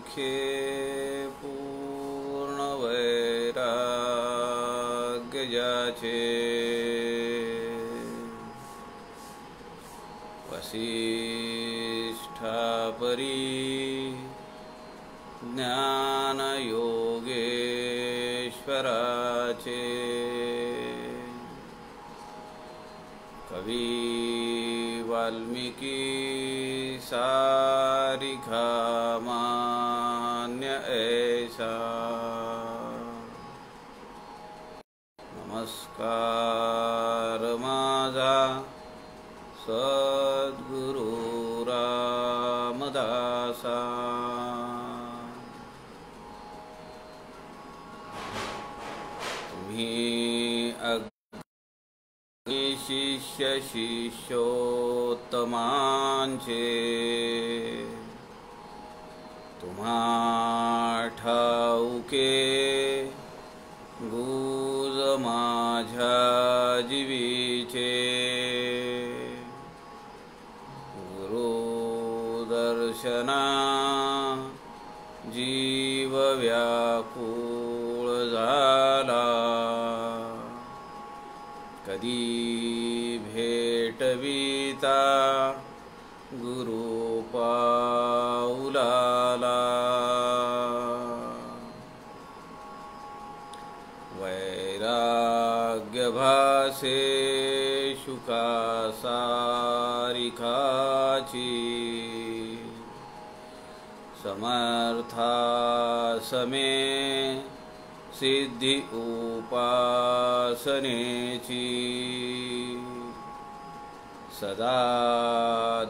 पूर्णवैराग्य ज्याचे वसिष्ठापरी ज्ञानयोगेश्वराचे कवी वाल्मीकी सारिखा मान्य ऐसा नमस्कार माझा सद्गुरु रामदासा तुम्ही शिष्य शिष्योत्तमांचे तुम्हा ठाऊके गुज माझ्या जीवीचे गुरुदर्शना जीव व्याकुळ झाला कधी भेटविता गुरु पाऊलाला वैराग्य भासे शुका सारिखाची समर्था समे सिद्धि उपासनेची सदा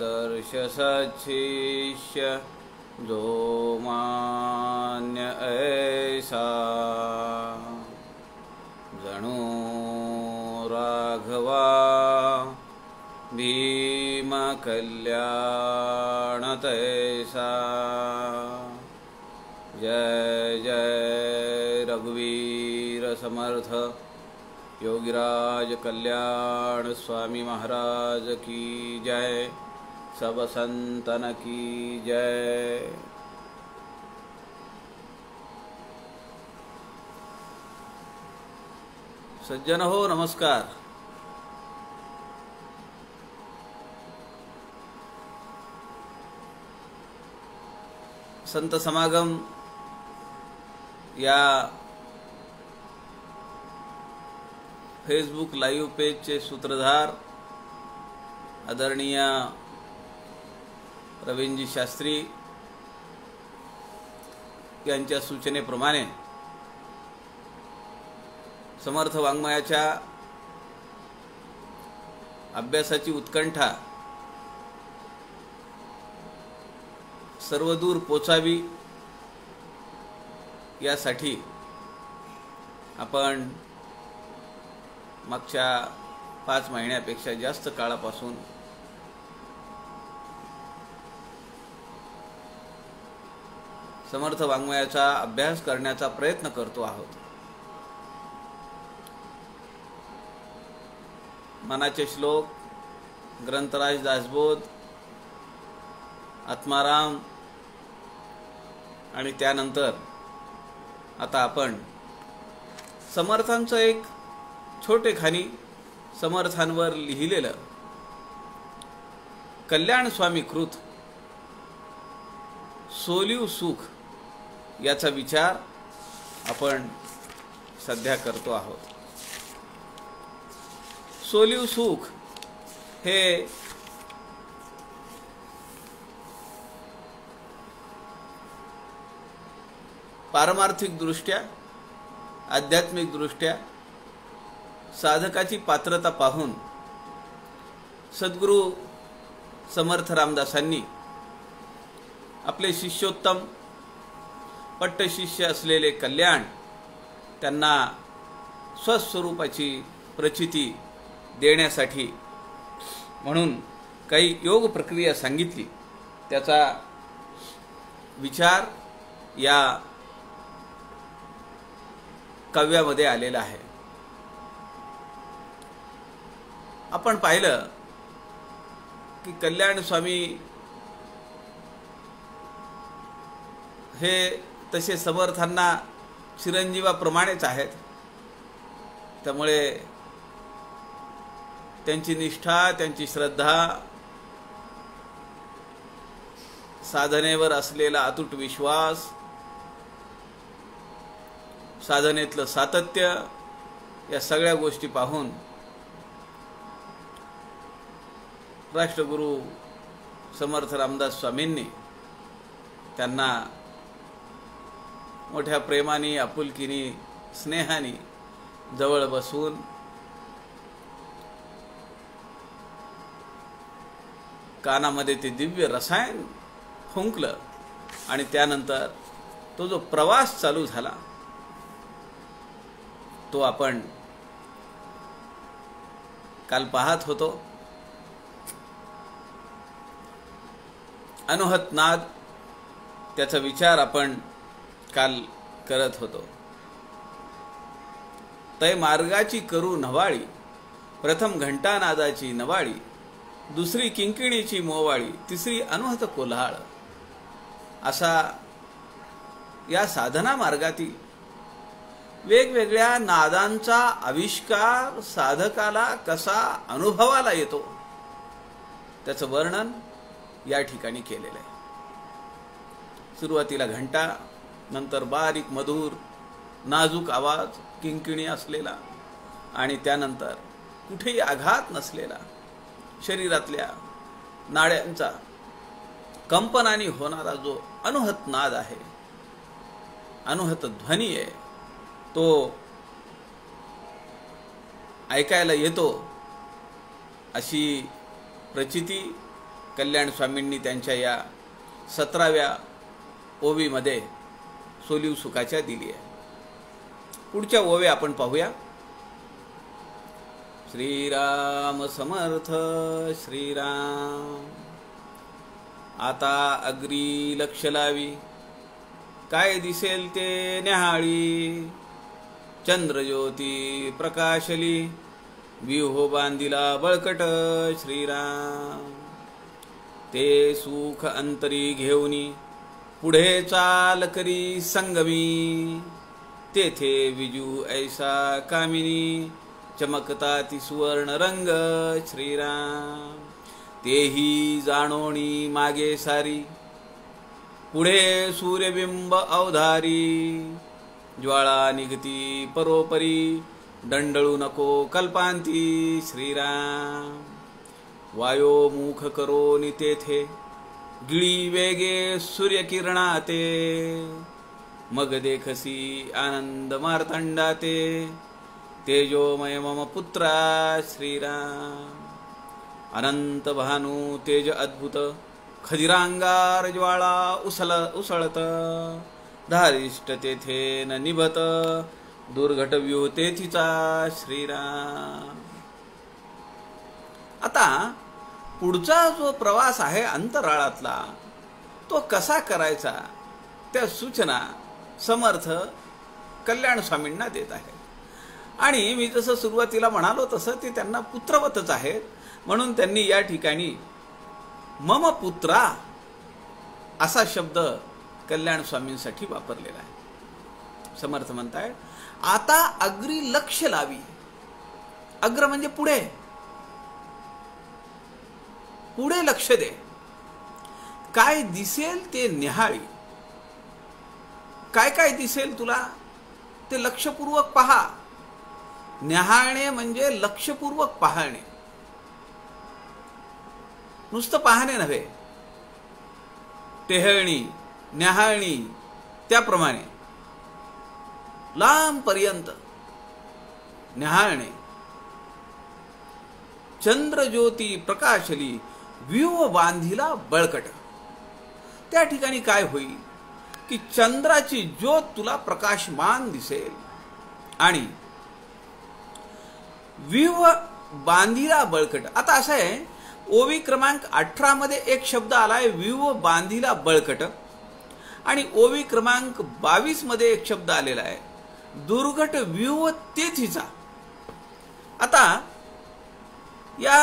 दर्श सच्छिष्य जो मान्य ऐसा जणू राघवा भीम कल्याण तैसा जय जय रघुवीर समर्थ योगीराज कल्याण स्वामी महाराज की जय सब संतन की जय। सज्जन हो नमस्कार। संत समागम या फेसबुक लाईव्ह पेजचे सूत्रधार आदरणीय प्रवीणजी शास्त्री यांच्या सूचनेप्रमाणे समर्थ वाङ्मयाच्या अभ्यासाची उत्कंठा सर्वदूर पोचावी यासाठी आपण मागच्या 5 महिन्यापेक्षा जास्त काळापासून समर्थ वाङ्मयाचा अभ्यास करण्याचा प्रयत्न करतो आहोत। मनाचे श्लोक, ग्रंथराज दासबोध, आत्माराम आणि त्यानंतर आता आपण समर्थांचं एक छोटेखानी समर्थांवर लिहिलेलं कल्याण स्वामी कृत सोलिव सुख याचा विचार आपण सध्या करतो आहोत। सोलिव सुख हे पारमार्थिक दृष्ट्या आध्यात्मिक दृष्ट्या साधकाची पात्रता पाहून सद्गुरु समर्थ रामदासांनी आपले शिष्योत्तम पट्टशिष्य असलेले कल्याण त्यांना स्वस्वरूपाची प्रचिती देण्यासाठी म्हणून काही योग प्रक्रिया सांगितली, त्याचा विचार या काव्यामध्ये आलेला आहे। आपण पाहिलं की कल्याण स्वामी हे तसे समर्थांना चिरंजीवाप्रमाणेच आहेत. त्यामुळे त्यांची निष्ठा, त्यांची श्रद्धा, साधनेवर असलेला अतूट विश्वास, साधनेतलं सातत्य, या सगळ्या गोष्टी पाहून राष्ट्रगुरु समर्थ रामदास स्वामींनी त्यांना मोठ्या प्रेमाने, आपुलकीने, स्नेहाने जवळ बसवून कानामध्ये ते दिव्य रसायन फुंकलं आणि त्यानंतर तो जो प्रवास चालू झाला तो आपण काल पाहत होतो. अनुहत नाद, त्याचा विचार आपण काल करत होतो. तै मार्गाची करू नवाळी, प्रथम घंटानादाची नवाळी, दुसरी किंकिणीची मोवाळी, तिसरी अनुहत कोल्हाळ. असा या साधना मार्गातील वेगवेगळ्या नादांचा आविष्कार साधकाला कसा अनुभवाला येतो त्याचं वर्णन या ठिकाणी केलेलं आहे. सुरुवातीला घंटा, नंतर बारीक मधुर नाजूक आवाज, किंकिणी असलेला, आणि त्यानंतर कुठेही आघात नसलेला शरीरातल्या नाड्यांचा कंपनाने होणारा जो अनुहत नाद आहे, अनुहत ध्वनी आहे, तो ऐकायला येतो. अशी प्रचिती कल्याण स्वामींनी त्यांच्या या 17व्या ओवीमध्ये सोलीव सुखाच्या दिली आहे. पुढच्या ओव्या आपण पाहूया. श्रीराम समर्थ श्रीराम. आता अग्री लक्ष लावी, काय दिसेल ते न्याहाळी, चंद्रज्योती प्रकाशली, व्यूह बांधिला बळकट श्रीराम. ते सुख अंतरी घेऊनी, पुढे चाल करी संगमी, तेथे विजू ऐसा कामिनी, चमकता ती सुवर्ण रंग श्रीराम. तेही जाणोणी मागे सारी, पुढे सूर्यबिंब अवधारी, ज्वाळा निघती परोपरी, दंडळू नको कल्पांती श्रीराम. वायोमुख करोनी तेथे, गिळी वेगे सूर्यकिरणाते, मग देखसी आनंद मार्तंडाते, तेजोमय मम पुत्रा श्रीराम. अनंत भानु तेज अद्भुत, खदिरांगार ज्वाळा उसळत, धारिष्ट तेथे न निभत, दुर्घट व्यूह तेथीचा श्रीराम. आता पुढचा जो प्रवास आहे अंतराळातला, तो कसा करायचा त्या सूचना समर्थ कल्याण स्वामींना देत आहेत. आणि मी जसं सुरुवातीला म्हणालो तसं ते त्यांना पुत्रवतच आहेत, म्हणून त्यांनी या ठिकाणी मम पुत्रा असा शब्द कल्याण स्वामींसाठी वापरलेला आहे. समर्थ म्हणताय आता अग्री लक्ष लावी. अग्र म्हणजे पुढे, पुढे लक्ष दे, काय दिसेल ते निहाळी. काय काय दिसेल तुला ते लक्षपूर्वक पहा. निहाळणे म्हणजे लक्षपूर्वक पाहणे, नुसतं पाहणे नव्हे. टेहळणी, न्याहाळणी, त्याप्रमाणे लांब पर्यंत न्याहाळणे. चंद्रज्योती प्रकाशली, व्यूह बांधिला बळकट. त्या ठिकाणी काय होईल की चंद्राची ज्योत तुला प्रकाशमान दिसेल आणि व्यूह बांधिला बळकट. आता असं आहे, ओवी क्रमांक 18 मध्ये एक शब्द आलाय व्यूह बांधिला बळकट, आणि ओवी क्रमांक 22 मध्ये एक शब्द आलेला आहे दुर्घट व्यूह तेथीचा. आता या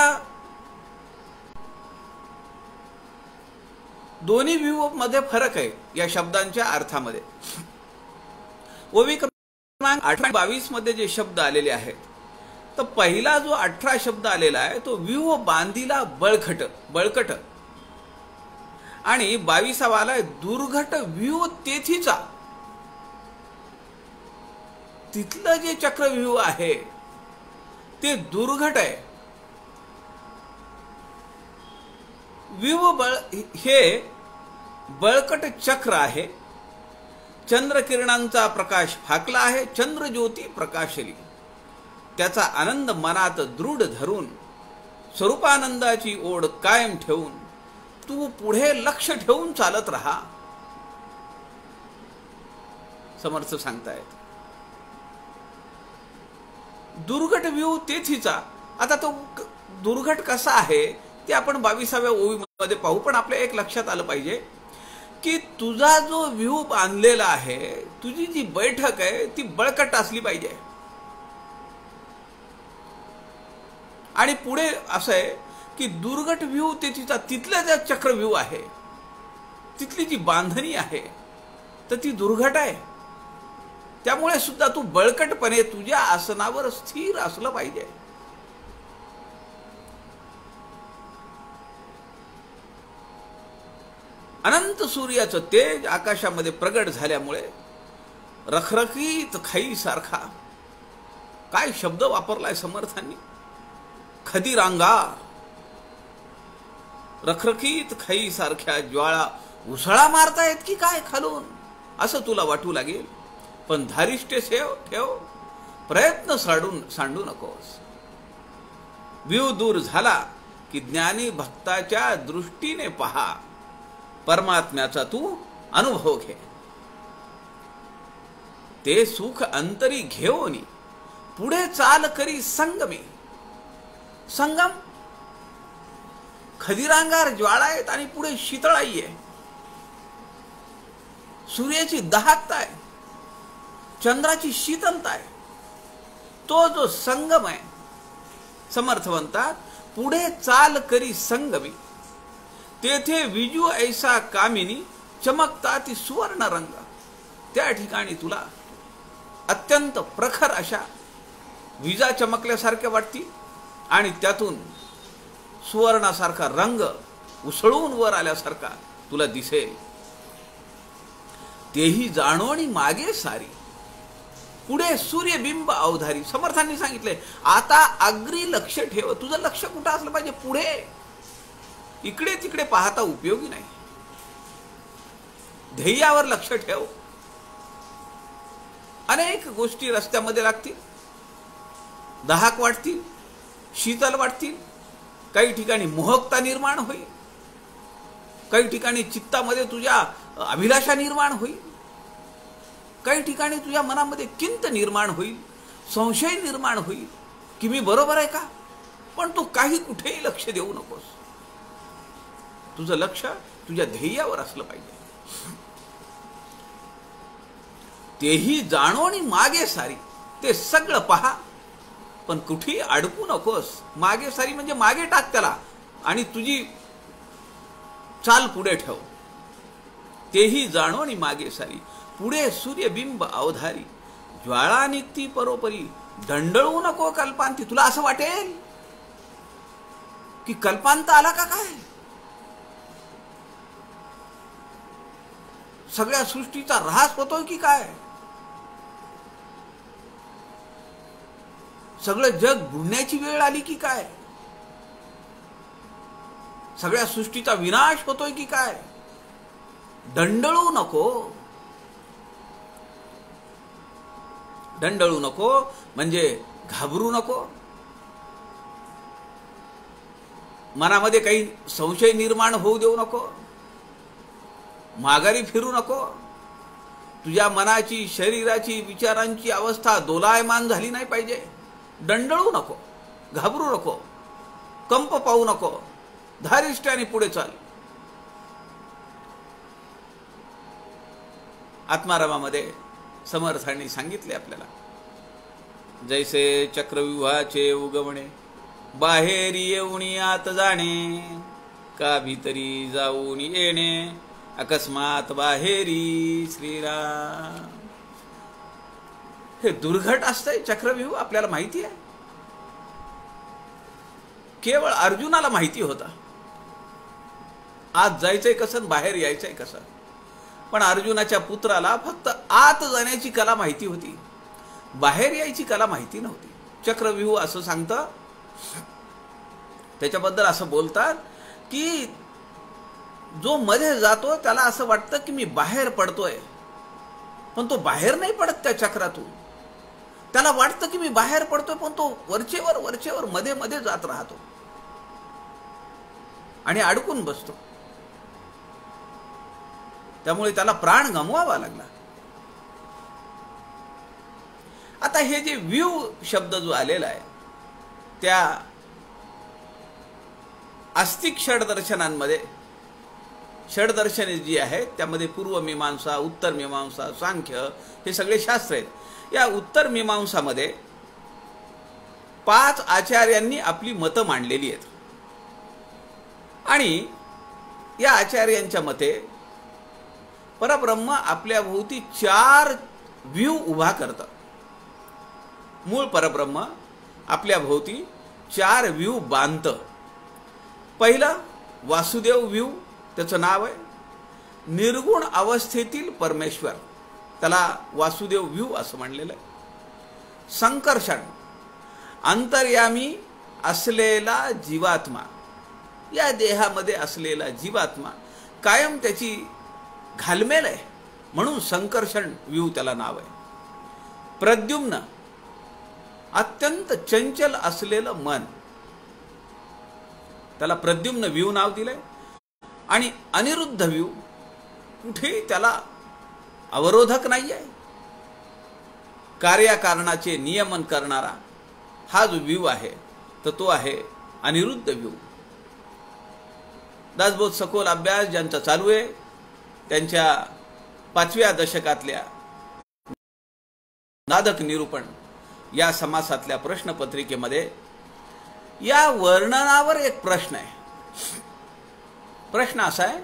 दोन्ही व्ह्यू मध्ये फरक आहे या शब्दांच्या अर्थामध्ये. ओवी क्रमांक 18-22 मध्ये जे शब्द आलेले आहेत, तर पहिला जो 18 शब्द आलेला आहे तो व्यूह बांधिला बळकट आणि 22वा आलाय दुर्घट व्यूह तेथीचा. तिथलं जे चक्रव्यूह आहे ते दुर्घट आहे. व्यूह हे बळकट चक्र आहे. चंद्रकिरणांचा प्रकाश फाकला आहे, चंद्रज्योती प्रकाशली. त्याचा आनंद मनात दृढ धरून स्वरूपानंदाची ओढ कायम ठेवून तू पुढे लक्ष ठेवून चालत राहा. समर्थ सांगतायत. दुर्घट व्यूह तेथीचा. आता तो दुर्घट कसा आहे ते आपण 22व्या ओवीमध्ये पाहू. पण आपल्या एक लक्षात आलं पाहिजे की तुझा जो व्यूह बांधलेला आहे, तुझी जी बैठक आहे ती बळकट असली पाहिजे. आणि पुढे असं आहे की दुर्घट व्यूह तेथीचा. तिथलं जे चक्रव्यूह आहे, तिथली जी बांधणी आहे तर ती दुर्घट आहे. त्यामुळे सुद्धा तू बळकटपणे तुझ्या आसनावर स्थिर असलं पाहिजे. अनंत सूर्याचं तेज आकाशामध्ये प्रगट झाल्यामुळे रखरखीत खाई सारखा, काय शब्द वापरलाय समर्थांनी, खदिरांगार. रखरखीत खाई सारख्या ज्वाळा उसळा मारतायत की काय खालून, असं तुला वाटू लागेल. पण धारिष्ट ठेव, प्रयत्न सांडू नकोस. व्यूह दूर झाला की ज्ञानी भक्ताच्या दृष्टीने पहा, परमात्म्याचा तू अनुभव घे. ते सुख अंतरी घेऊन पुढे चाल करी संगमी. संगम खदिरांगार ज्वाळा आहेत आणि पुढे शीतळाई आहे. सूर्याची दहाकता आहे, चंद्राची शीतलता आहे. तो जो संगम आहे, समर्थ म्हणतात पुढे चाल करी संगमी. तेथे विजू ऐसा कामिनी चमकता ती सुवर्ण रंग. त्या ठिकाणी तुला अत्यंत प्रखर अशा विजा चमकल्यासारख्या वाटतील आणि त्यातून सुवर्णासारखा रंग उसळून वर आल्यासारखा तुला दिसेल. तेही जाणोनी मागे सारी, पुढे सूर्यबिंब अवधारी. समर्थांनी सांगितले आता अग्री लक्ष ठेव. तुझं लक्ष कुठं असलं पाहिजे? पुढे. इकडे तिकडे पाहता उपयोगी नाही. ध्येयावर लक्ष ठेव. अनेक गोष्टी रस्त्यामध्ये लागतील, दहाक वाटतील, शीतल वाटतील. काही ठिकाणी मोहकता निर्माण होईल, काही ठिकाणी चित्तामध्ये तुझ्या अभिलाषा निर्माण होईल, काही ठिकाणी तुझ्या मनामध्ये किंत निर्माण होईल, संशय निर्माण होईल की मी बरोबर आहे का. पण तू काही कुठेही लक्ष देऊ नकोस. तुझं लक्ष तुझ्या ध्येयावर असलं पाहिजे. तेही जाणोनी मागे सारी. ते सगळं पहा पण कुठेही अडकू नकोस. मागे सारी म्हणजे मागे टाक त्याला आणि तुझी चाल पुढे ठेव. तेही जाणोनी मागे सारी, पुढे सूर्यबिंब अवधारी. ज्वाळा निघती परोपरी, दंडळू नको कल्पांती. तुला असं वाटेल की कल्पांत आला का काय, सगळ्या सृष्टीचा ऱ्हास होतोय की काय, सगळं जग बुडण्याची वेळ आली की काय, सगळ्या सृष्टीचा विनाश होतोय की काय. दंडळू नको. दंडळू नको म्हणजे घाबरू नको. मनामध्ये काही संशय निर्माण होऊ देऊ नको. माघारी फिरू नको. तुझ्या मनाची, शरीराची, विचारांची अवस्था दोलायमान झाली नाही पाहिजे. दंडळू नको, घाबरू नको, कंप पाहू नको. धारिष्ट्याने पुढे चाल. आत्मारामामध्ये समर्थांनी सांगितले आपल्याला, जैसे चक्रव्यूहाचे उगवणे, बाहेर येऊन आत जाणे. का भीतरी जाऊन येणे अकस्मात बाहेरी श्रीराम. हे दुर्घट असतंय चक्रव्यूह, आपल्याला माहिती आहे. केवळ अर्जुनाला माहिती होता आत जायचंय कसं बाहेर यायचंय कसं, पण अर्जुनाच्या पुत्राला फक्त आत जाण्याची कला माहिती होती, बाहेर यायची कला माहिती नव्हती. चक्रव्यूह असं सांगतं, त्याच्याबद्दल असं बोलतात की जो मध्ये जातो त्याला असं वाटतं की मी बाहेर पडतोय, पण तो बाहेर नाही पडत त्या चक्रातून. त्याला वाटतं की मी बाहेर पडतोय, पण तो वरचेवर मध्ये मध्ये जात राहतो आणि अडकून बसतो. त्यामुळे त्याला प्राण गमवावा लागला. आता हे जे व्यूह शब्द जो आलेला आहे त्या आस्तिक षडदर्शनांमध्ये, षडदर्शने जी आहेत त्यामध्ये पूर्वमीमांसा, उत्तर मीमांसा, सांख्य हे सगळे शास्त्र आहेत. या उत्तर मीमांसामध्ये 5 आचार्यांनी आपली मतं मांडलेली आहेत आणि या आचार्यांच्या मते परब्रह्म आपल्या भोवती 4 व्यूह उभा करतं. मूळ परब्रह्म आपल्या भोवती 4 व्यूह बांधतं. पहिलं वासुदेव व्यूह, त्याचं नाव आहे निर्गुण अवस्थेतील परमेश्वर, त्याला वासुदेव व्यूह असं म्हणलेलं आहे. संकर्षण, अंतर्यामी असलेला जीवात्मा, या देहामध्ये असलेला जीवात्मा कायम त्याची घालमेल आहे म्हणून संकर्षण व्यूह त्याला नाव आहे. प्रद्युम्न, अत्यंत चंचल असलेलं मन, त्याला प्रद्युम्न व्यूह नाव दिलंय. आणि अनिरुद्ध व्यूह, कुठेही त्याला अवरोधक नाही आहे, कार्याकारणाचे नियमन करणारा हा जो व्यूह आहे तर तो आहे अनिरुद्ध व्यूह. दासबोध सखोल अभ्यास ज्यांचा चालू आहे त्यांच्या 5व्या दशकातल्या नादक निरूपण या समासातल्या प्रश्नपत्रिकेमध्ये या वर्णनावर एक प्रश्न आहे. प्रश्न असा आहे,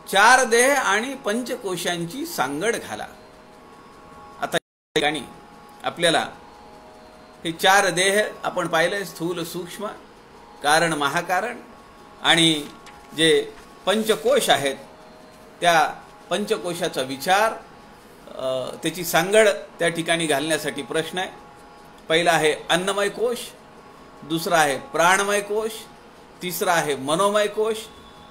4 देह आणि पंचकोशांची सांगड घाला. आता या ठिकाणी आपल्याला हे 4 देह आपण पाहिलंय, स्थूल, सूक्ष्म, कारण, महाकारण, आणि जे पंचकोश आहेत त्या पंचकोशाचा विचार, त्याची सांगड त्या ठिकाणी घालण्यासाठी प्रश्न आहे. पहिला आहे अन्नमय कोश, दुसरा आहे प्राणमय कोश, तिसरा आहे मनोमय कोश,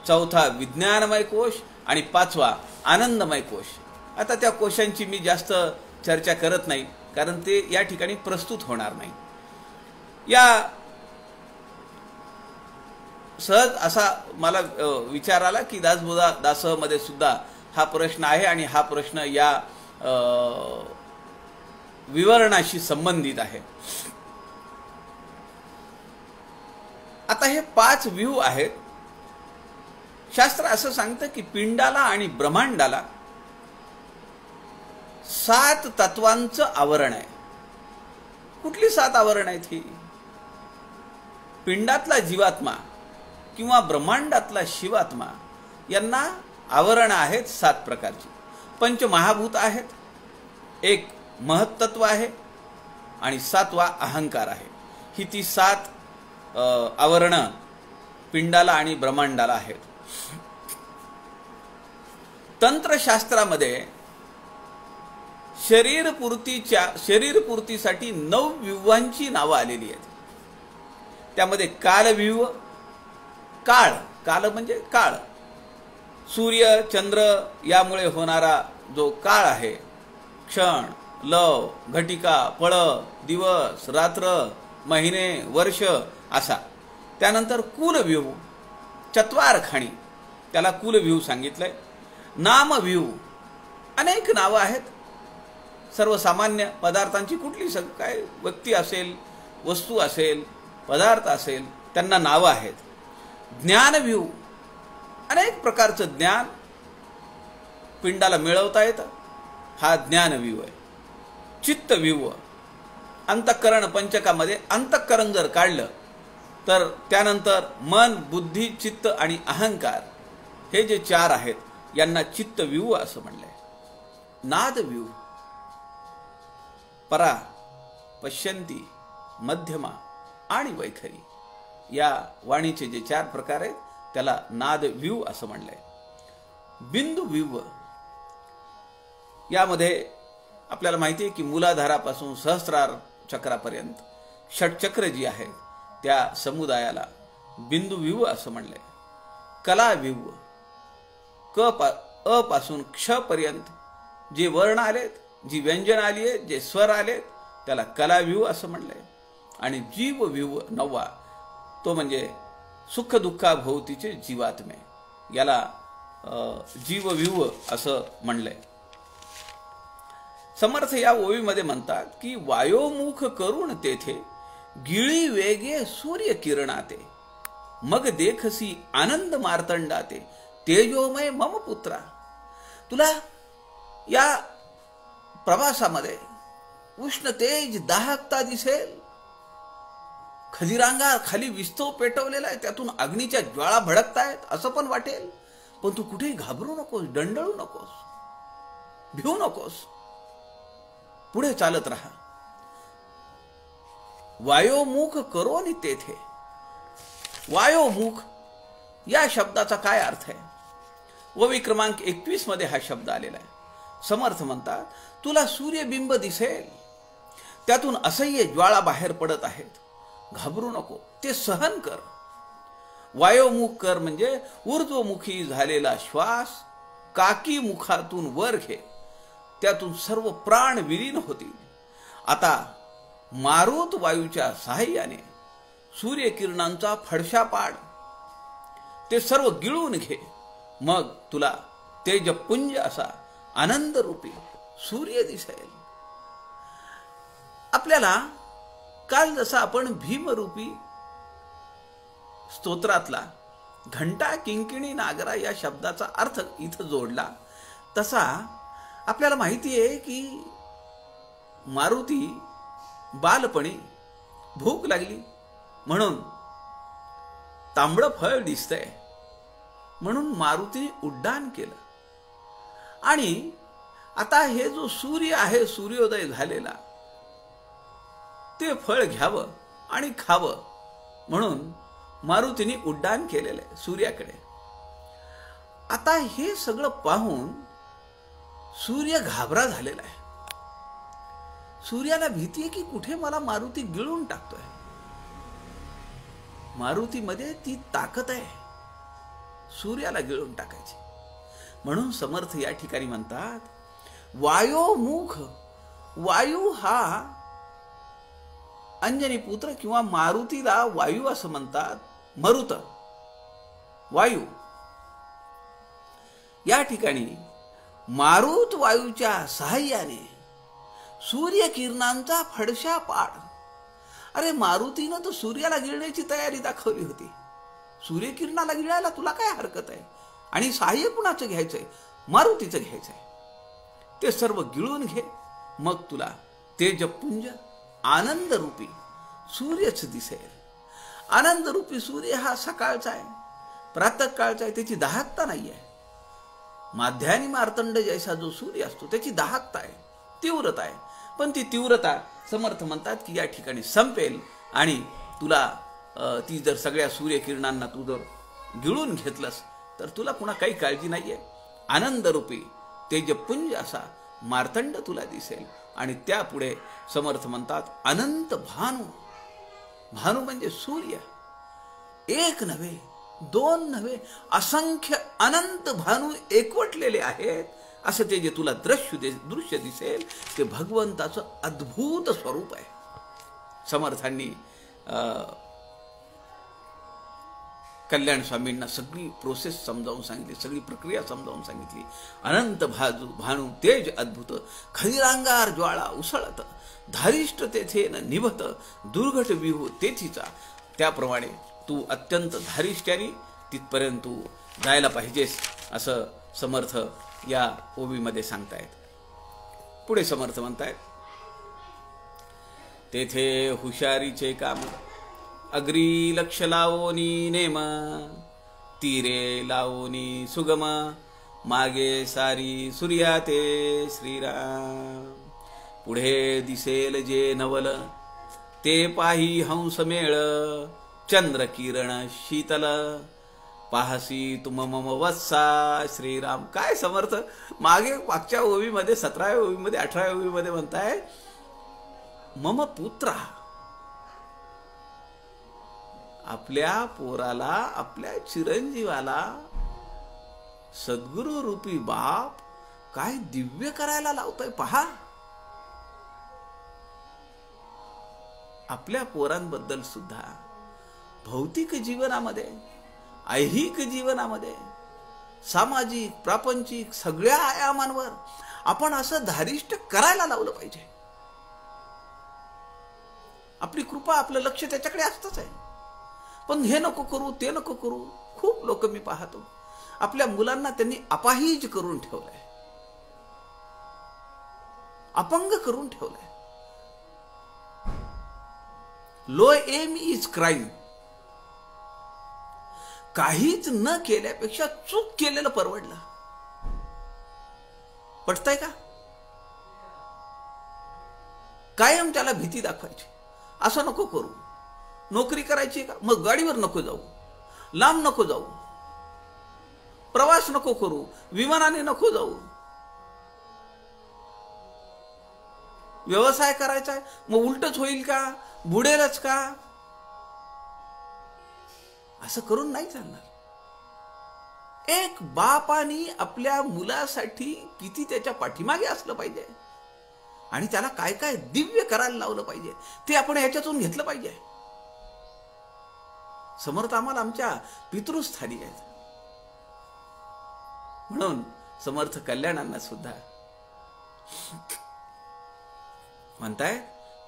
चौथा विज्ञानमय कोश आणि 5वा आनंदमय कोश. आता त्या कोशांची मी जास्त चर्चा करत नाही कारण ते या ठिकाणी प्रस्तुत होणार नाही. या सहज असा मला विचार आला की दासबोधा दासमध्ये सुद्धा हा प्रश्न आहे आणि हा प्रश्न या विवरणाशी संबंधित आहे. आता हे 5 व्यूह आहेत. शास्त्र असं सांगतं की पिंडाला आणि ब्रह्मांडाला 7 तत्वांचं आवरण आहे. कुठली 7 आवरण आहेत ही? पिंडातला जीवात्मा किंवा ब्रह्मांडातला शिवात्मा यांना आवरण आहेत 7 प्रकारची. पंचमहाभूत आहेत, एक महत्त्व आहे आणि 7वा अहंकार आहे. ही ती 7 आवरणं पिंडाला आणि ब्रह्मांडाला आहेत. तंत्रशास्त्रामध्ये शरीरपूर्तीसाठी 9 व्यूहांची नावं आलेली आहेत. त्यामध्ये कालव्यूह, काळ म्हणजे काळ, सूर्य चंद्र यामुळे होणारा जो काळ आहे, क्षण, लव, घटिका, पळ, दिवस, रात्र, महिने, वर्ष असा. त्यानंतर कुलव्यूह, चत्वारखाणी, त्याला कुलव्यूह सांगितलंय. नामव्यूह, अनेक नावं आहेत. सर्वसामान्य पदार्थांची, कुठली काय व्यक्ती असेल, वस्तू असेल, पदार्थ असेल, त्यांना नावं आहेत. ज्ञानव्यूह, अनेक प्रकारचं ज्ञान पिंडाला मिळवता येतं, हा ज्ञानव्यूह आहे. चित्तव्यूह, अंतःकरण पंचकामध्ये अंतःकरण जर काढलं तर त्यानंतर मन, बुद्धी, चित्त आणि अहंकार हे जे चार आहेत यांना चित्तव्यूह असं म्हणलंय. नादव्यूह, परा, पश्यंती, मध्यमा आणि वैखरी या वाणीचे जे चार प्रकार आहेत त्याला नादव्यूह असं म्हणलंय. बिंदुव्यूह यामध्ये आपल्याला माहिती आहे की मूलाधारापासून सहस्रार चक्रापर्यंत षटचक्र जी आहेत त्या समुदायाला बिंदुव्यूह असं म्हणलंय. कलाव्यूह, अ पासून क्ष पर्यंत जे वर्ण आलेत, जी व्यंजन आली आहेत, जे स्वर आलेत त्याला कलाव्यूह असं म्हणलंय. आणि जीवव्यूह नववा तो म्हणजे सुख दुःखाभोवतीचे जीवात्मे, याला जीवव्यूह असं म्हणलंय. समर्थ या ओवीमध्ये म्हणतात की वायोमुख करून तेथे गिळी वेगे सूर्य किरणाते, मग देखसी आनंद मार्तंडाते, तेजोमय मम पुत्रा. तुला या प्रवासामध्ये उष्ण तेज दाहकता दिसेल. खजिरांगा खाली विस्तव पेटवलेला आहे, त्यातून अग्नीच्या ज्वाळा भडकतायत असं पण वाटेल. पण तू कुठेही घाबरू नकोस, दंडळू नकोस, भिवू नकोस, पुढे चालत राहा. वायोमुख करोनी तेथे. वायोमुख या शब्दाचा काय अर्थ आहे? ओवी क्रमांक 21 मध्ये हा शब्द आलेला आहे. समर्थ म्हणतात तुला सूर्यबिंब दिसेल, त्यातून असह्य ज्वाळा बाहेर पडत आहेत, घाबरू नको, ते सहन कर. वायोमुख कर म्हणजे ऊर्ध्वमुखी झालेला श्वास काकी मुखातून वर घे, त्यातून सर्व प्राण विलीन होतील. आता मारुत वायूच्या सहाय्याने सूर्यकिरणांचा फडशा पाड, ते सर्व गिळून घे, मग तुला तेजपुंज असा आनंदरूपी सूर्य दिसेल. आपल्याला काल जसा आपण भीमरूपी स्तोत्रातला घंटा किंकिणी नागरा या शब्दाचा अर्थ इथं जोडला, तसा आपल्याला माहिती आहे की मारुती बालपणी भूक लागली म्हणून तांबडं फळ दिसतंय म्हणून मारुतीने उड्डाण केलं. आणि आता हे जो सूर्य आहे, सूर्योदय झालेला, ते फळ घ्यावं आणि खावं म्हणून मारुतीने उड्डाण केलेलं आहे सूर्याकडे. आता हे सगळं पाहून सूर्य घाबरा झालेला आहे. सूर्याला भीती आहे की कुठे मला मारुती गिळून टाकतोय. मारुतीमध्ये ती ताकद आहे सूर्याला गिळून टाकायची. म्हणून समर्थ या ठिकाणी म्हणतात वायोमुख. वायू हा अंजनी पुत्र किंवा मारुतीला वायू असं म्हणतात. मरुत वायू या ठिकाणी मारुत वायूच्या सहाय्याने सूर्यकिरणांचा फडशा पाड. अरे मारुतीनं तर सूर्याला गिळण्याची तयारी दाखवली होती. सूर्यकिरणाला गिळायला तुला काय हरकत आहे? आणि सहाय्य कुणाचं घ्यायचंय? मारुतीचं घ्यायचंय. ते सर्व गिळून घे, मग तुला तेजपुंज आनंदरूपी सूर्यच दिसेल. आनंदरूपी सूर्य हा सकाळचा आहे, प्रातःकाळचा आहे, त्याची दाहकता नाही आहे. माध्यान्ही मार्तंड जैसा जो सूर्य असतो त्याची दाहकता आहे, तीव्रता आहे. पण ती तीव्रता समर्थ म्हणतात की या ठिकाणी संपेल आणि तुला ती जर सगळ्या सूर्यकिरणांना तू जर गिळून घेतलंस तर तुला पुन्हा काही काळजी नाहीये. आनंदरूपी तेजपुंज असा मार्तंड तुला दिसेल. आणि त्यापुढे समर्थ म्हणतात अनंत भानू. भानू म्हणजे सूर्य. एक नव्हे, दोन नव्हे, असंख्य अनंत भानू एकवटलेले आहेत. असं ते जे तुला दृश्य दिसेल ते भगवंताचं अद्भुत स्वरूप आहे. समर्थांनी कल्याण स्वामींना सगळी प्रोसेस समजावून सांगितली, सगळी प्रक्रिया समजावून सांगितली. अनंत भानू तेज अद्भुत, खदिरांगार ज्वाळा उसळत, धारिष्ट तेथे न निभत, दुर्घट विहू तेथीचा. त्याप्रमाणे तू अत्यंत धारिष्ट्याने तिथपर्यंत तू जायला पाहिजेस असं समर्थ या ओवीमध्ये सांगतायत. पुढे समर्थ म्हणतायत तेथे हुशारीचे काम अग्री लक्ष लावोनी नेम, तीरे लावोनी सुगम, मागे सारी सूर्या ते श्रीराम. पुढे दिसेल जे नवल, ते पाही हंस मेळ, चंद्र किरण शीतल, पाहसी तुम मम वत्सा श्रीराम. काय समर्थ मागे मागच्या ओवीमध्ये 17व्या ओवीमध्ये 18व्या ओवीमध्ये म्हणताय, मम पुत्रा, आपल्या पोराला, आपल्या चिरंजीवाला सद्गुरु रूपी बाप काय दिव्य करायला लावतोय पहा. आपल्या पोरांबद्दल सुद्धा भौतिक जीवनामध्ये, ऐहिक जीवनामध्ये, सामाजिक, प्रापंचिक सगळ्या आयामांवर आपण असं धारिष्ट करायला लावलं पाहिजे. आपली कृपा, आपलं लक्ष त्याच्याकडे असतंच आहे. पण हे नको करू, ते नको करू. खूप लोक मी पाहतो आपल्या मुलांना त्यांनी अपाहिज करून ठेवलंय, अपंग करून ठेवलंय. Low aim is crime. काहीच न केल्यापेक्षा चूक केलेलं परवडलं. पटतंय का? कायम त्याला भीती दाखवायची, असं नको करू. नोकरी करायची का, मग गाडीवर नको जाऊ, लांब नको जाऊ, प्रवास नको करू, विमानाने नको जाऊ. व्यवसाय करायचा आहे, मग उलटच होईल का, बुडेलच का, असं करून नाही चालणार. एक बापानी आपल्या मुलासाठी किती त्याच्या पाठीमागे असलं पाहिजे आणि त्याला काय काय दिव्य करायला लावलं पाहिजे ते आपण याच्यातून घेतलं पाहिजे. समर्थ आम्हाला आमच्या पितृस्थानी आहेत. म्हणून समर्थ कल्याणांना सुद्धा म्हणताय,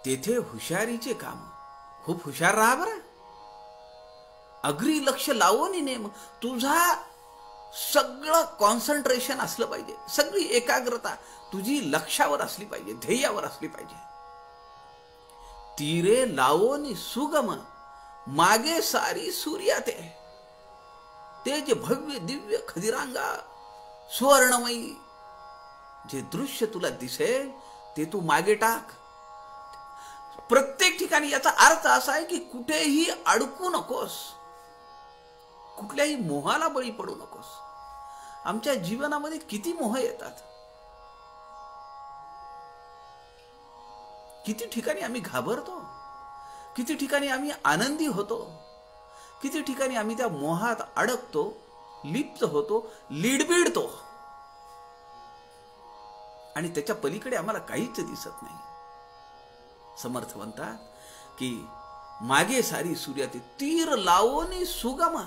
तेथे हुशारीचे काम. खूप हुशार राहा बरं. अग्री लक्ष लावून नेम. तुझा सगळं कॉन्सन्ट्रेशन असलं पाहिजे, सगळी एकाग्रता तुझी लक्षावर असली पाहिजे, ध्येयावर असली पाहिजे. तीरे लावोनी सुगम, मागे सारी सूर्या ते. ते जे भव्य दिव्य खदिरांगा सुवर्णमयी जे दृश्य तुला दिसेल ते तू मागे टाक. प्रत्येक ठिकाणी याचा अर्थ असा आहे की कुठेही अडकू नकोस, कुठल्याही मोहाला बळी पडू नकोस. आमच्या जीवनामध्ये किती मोह येतात, किती ठिकाणी आम्ही घाबरतो, किती ठिकाणी आम्ही आनंदी होतो, किती ठिकाणी आम्ही त्या मोहात अडकतो, लिप्त होतो, लिडबिडतो आणि त्याच्या पलीकडे आम्हाला काहीच दिसत नाही. समर्थ म्हणतात की मागे सारी सूर्या ते. तीर लावोनी सुगम.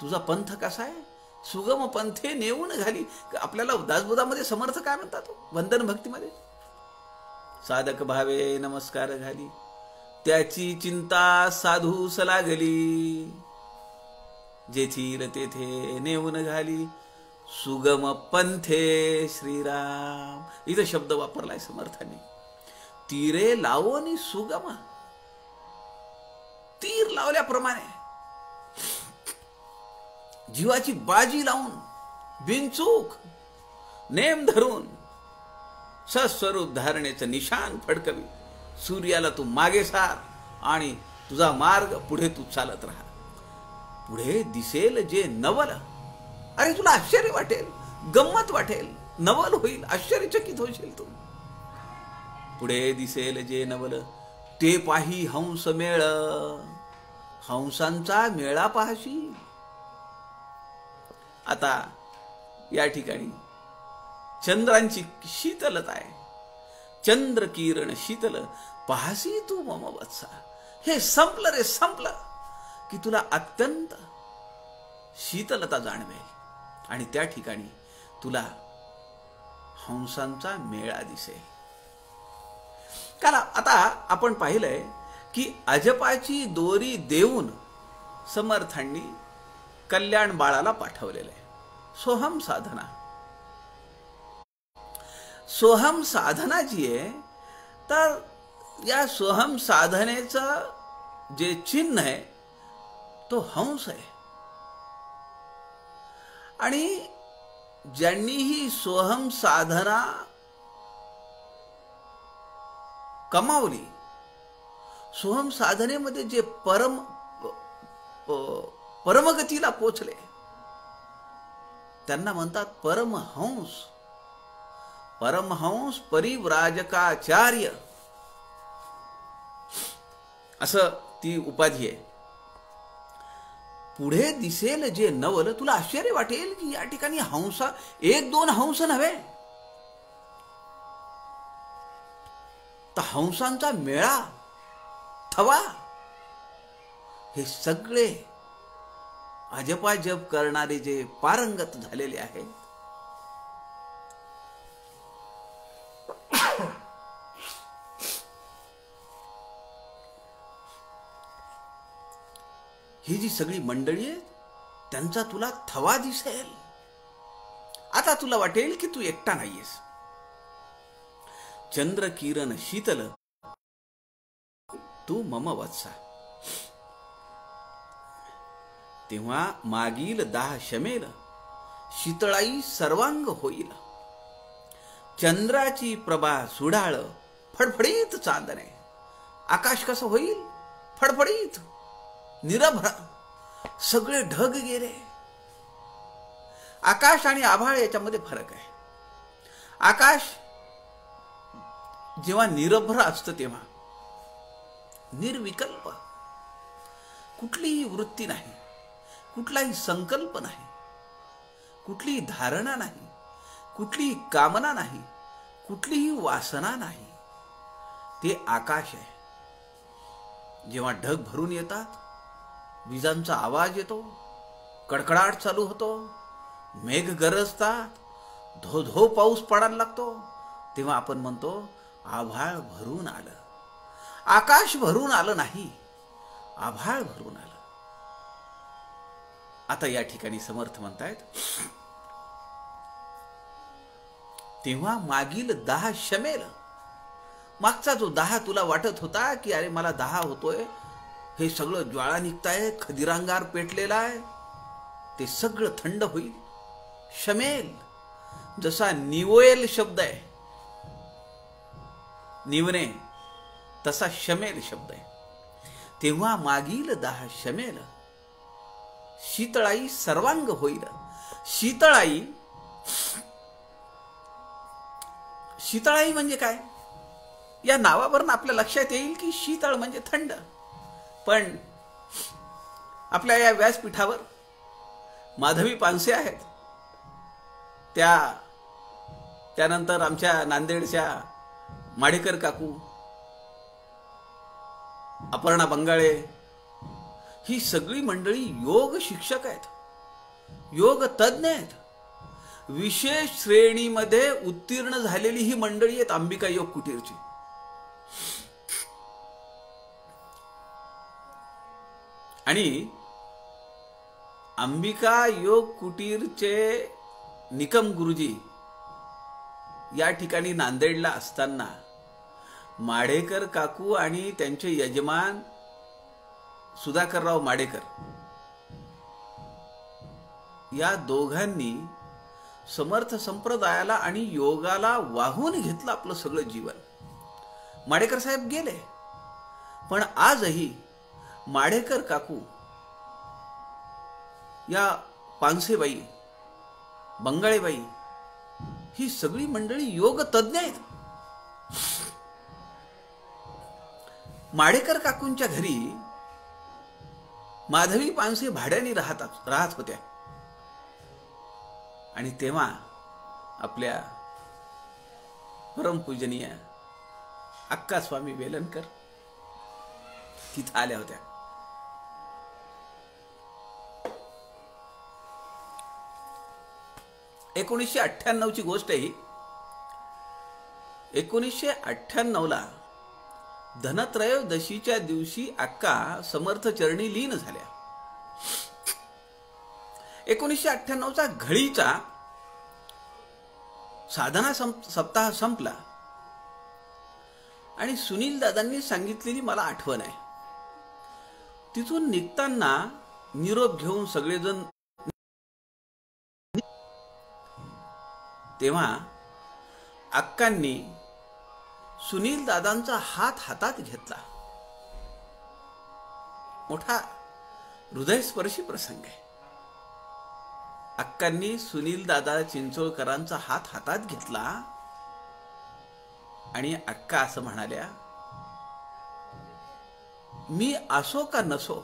तुझा पंथ कसा आहे? सुगम पंथे नेऊन घाली. आपल्याला दासबोधामध्ये समर्थ काय म्हणतात? वंदन भक्तीमध्ये साधक भावे नमस्कार घाली, त्याची चिंता साधूस लागली, जेथील तेथे नेऊन घाली, सुगम पंथे श्रीराम. इथं शब्द वापरलाय समर्थांनी. तीरे लावोनी सुगम. तीर लावल्याप्रमाणे जीवाची बाजी लावून बिनचूक नेम धरून सस्वरूप धारणेचं निशान फडकवी. सूर्याला तू मागे सार आणि तुझा मार्ग पुढे तू चालत राहा. पुढे दिसेल जे नवल. अरे तुला आश्चर्य वाटेल, गंमत वाटेल, नवल होईल, आश्चर्यचकित होशील तू. पुढे दिसेल जे नवल, ते पाही हंस मेळ. हंसांचा मेळा पाहशील. आता या ठिकाणी चंद्रांची शीतलता आहे. चंद्र किरण शीतल, पाहसी तू मम वत्सा. हे संपलं रे, संपलं की तुला अत्यंत शीतलता जाणवेल आणि त्या ठिकाणी तुला हंसांचा मेळा दिसेल. कारण आता आपण पाहिलंय की अजपाची दोरी देऊन समर्थांनी कल्याण बाळाला पाठवलेलं आहे. सोहम साधना. सोहम साधना जी आहे, तर या सोहम साधनेचं जे चिन्ह आहे तो हंस आहे. आणि ज्यांनी ही सोहम साधना कमावली, सोहम साधनेमध्ये जे परमगतीला पोचले, त्यांना म्हणतात परमहंस. परमहंस परिव्राजकाचार्य असं ती उपाधी आहे. पुढे दिसेल जे नवल, तुला आश्चर्य वाटेल की या ठिकाणी हंसा, एक दोन हंस नव्हे, तर हंसांचा मेळा, थवा, हे सगळे अजपाजप करणारे जे पारंगत झालेले आहेत, ही जी सगळी मंडळी आहे त्यांचा तुला थवा दिसेल. आता तुला वाटेल की तू एकटा नाहीयेस. चंद्र किरण शीतल तू मम वत्सा. तेव्हा मागील दाह शमेल, शीतळाई सर्वांग होईल. चंद्राची प्रभा सुडाळ, फडफडीत चांदणे. आकाश कसं होईल? फडफडीत, निरभ्र. सगळे ढग गेले. आकाश आणि आभाळ याच्यामध्ये फरक आहे. आकाश जेव्हा निरभ्र असतं तेव्हा निर्विकल्प, कुठलीही वृत्ती नाही, कुठलाही संकल्प नाही, कुठलीही धारणा नाही, कुठलीही कामना नाही, कुठलीही वासना नाही, ते आकाश आहे. जेव्हा ढग भरून येतात, विजांचा आवाज येतो, कडकडाट चालू होतो, मेघ गरजतात, धो धो पाऊस पडायला लागतो, तेव्हा आपण म्हणतो आभाळ भरून आलं. आकाश भरून आलं नाही, आभाळ भरून आलं. आता या ठिकाणी समर्थ म्हणतायत, तेव्हा मागील दाह शमेल. मागचा जो दाह तुला वाटत होता की अरे मला दाह होतोय, हे सगळं ज्वाळा निघताय, खदिरांगार पेटलेला आहे, ते सगळं थंड होईल. शमेल, जसा निवोएल शब्द आहे, निवणे, तसा शमेल शब्द आहे. तेव्हा मागील दाह शमेल, शीतळाई सर्वांग होईल. शीतळाई, शीतळाई म्हणजे काय? या नावावरून आपल्या लक्षात येईल की शीतळ म्हणजे थंड. पण आपल्या या व्यासपीठावर माधवी पानसे आहेत, त्यानंतर आमच्या नांदेडच्या माडेकर काकू, अपर्णा बंगाळे, ही सगळी मंडळी योग शिक्षक आहेत, योग तज्ञ आहेत. विशेष श्रेणीमध्ये उत्तीर्ण झालेली ही मंडळी आहेत अंबिका योग कुटीरची. आणि अंबिका योग कुटीरचे निकम गुरुजी या ठिकाणी नांदेडला असताना माडेकर काकू आणि त्यांचे यजमान सुधाकरराव माडेकर या दोघांनी समर्थ संप्रदायाला आणि योगाला वाहून घेतलं आपलं सगळं जीवन. माडेकर साहेब गेले, पण आजही माडेकर काकू, या पानसेबाई, बंगाळेबाई, ही सगळी मंडळी योग तज्ञ आहेत. माडेकर काकूंच्या घरी माधवी पानसे भाड्याने राहत होत्या. आणि तेव्हा आपल्या परमपूजनीय अक्का स्वामी वेलणकर तिथं आल्या होत्या. ची गोष्ट आहे. 1998ला धनत्रयोदशीच्या दिवशी अक्का समर्थ चरणी लीन झाल्या. 1998चा घळीचा साधना सप्ताह संपला आणि सुनील दादांनी सांगितलेली मला आठवण आहे. तिथून निघताना निरोप घेऊन सगळेजण, तेव्हा अक्कांनी सुनील दादांचा हात हातात घेतला. मोठा हृदयस्पर्शी प्रसंग आहे. अक्कांनी सुनील दादा चिंचोळकरांचा हात हातात घेतला आणि अक्का असं म्हणाल्या, मी असो का नसो,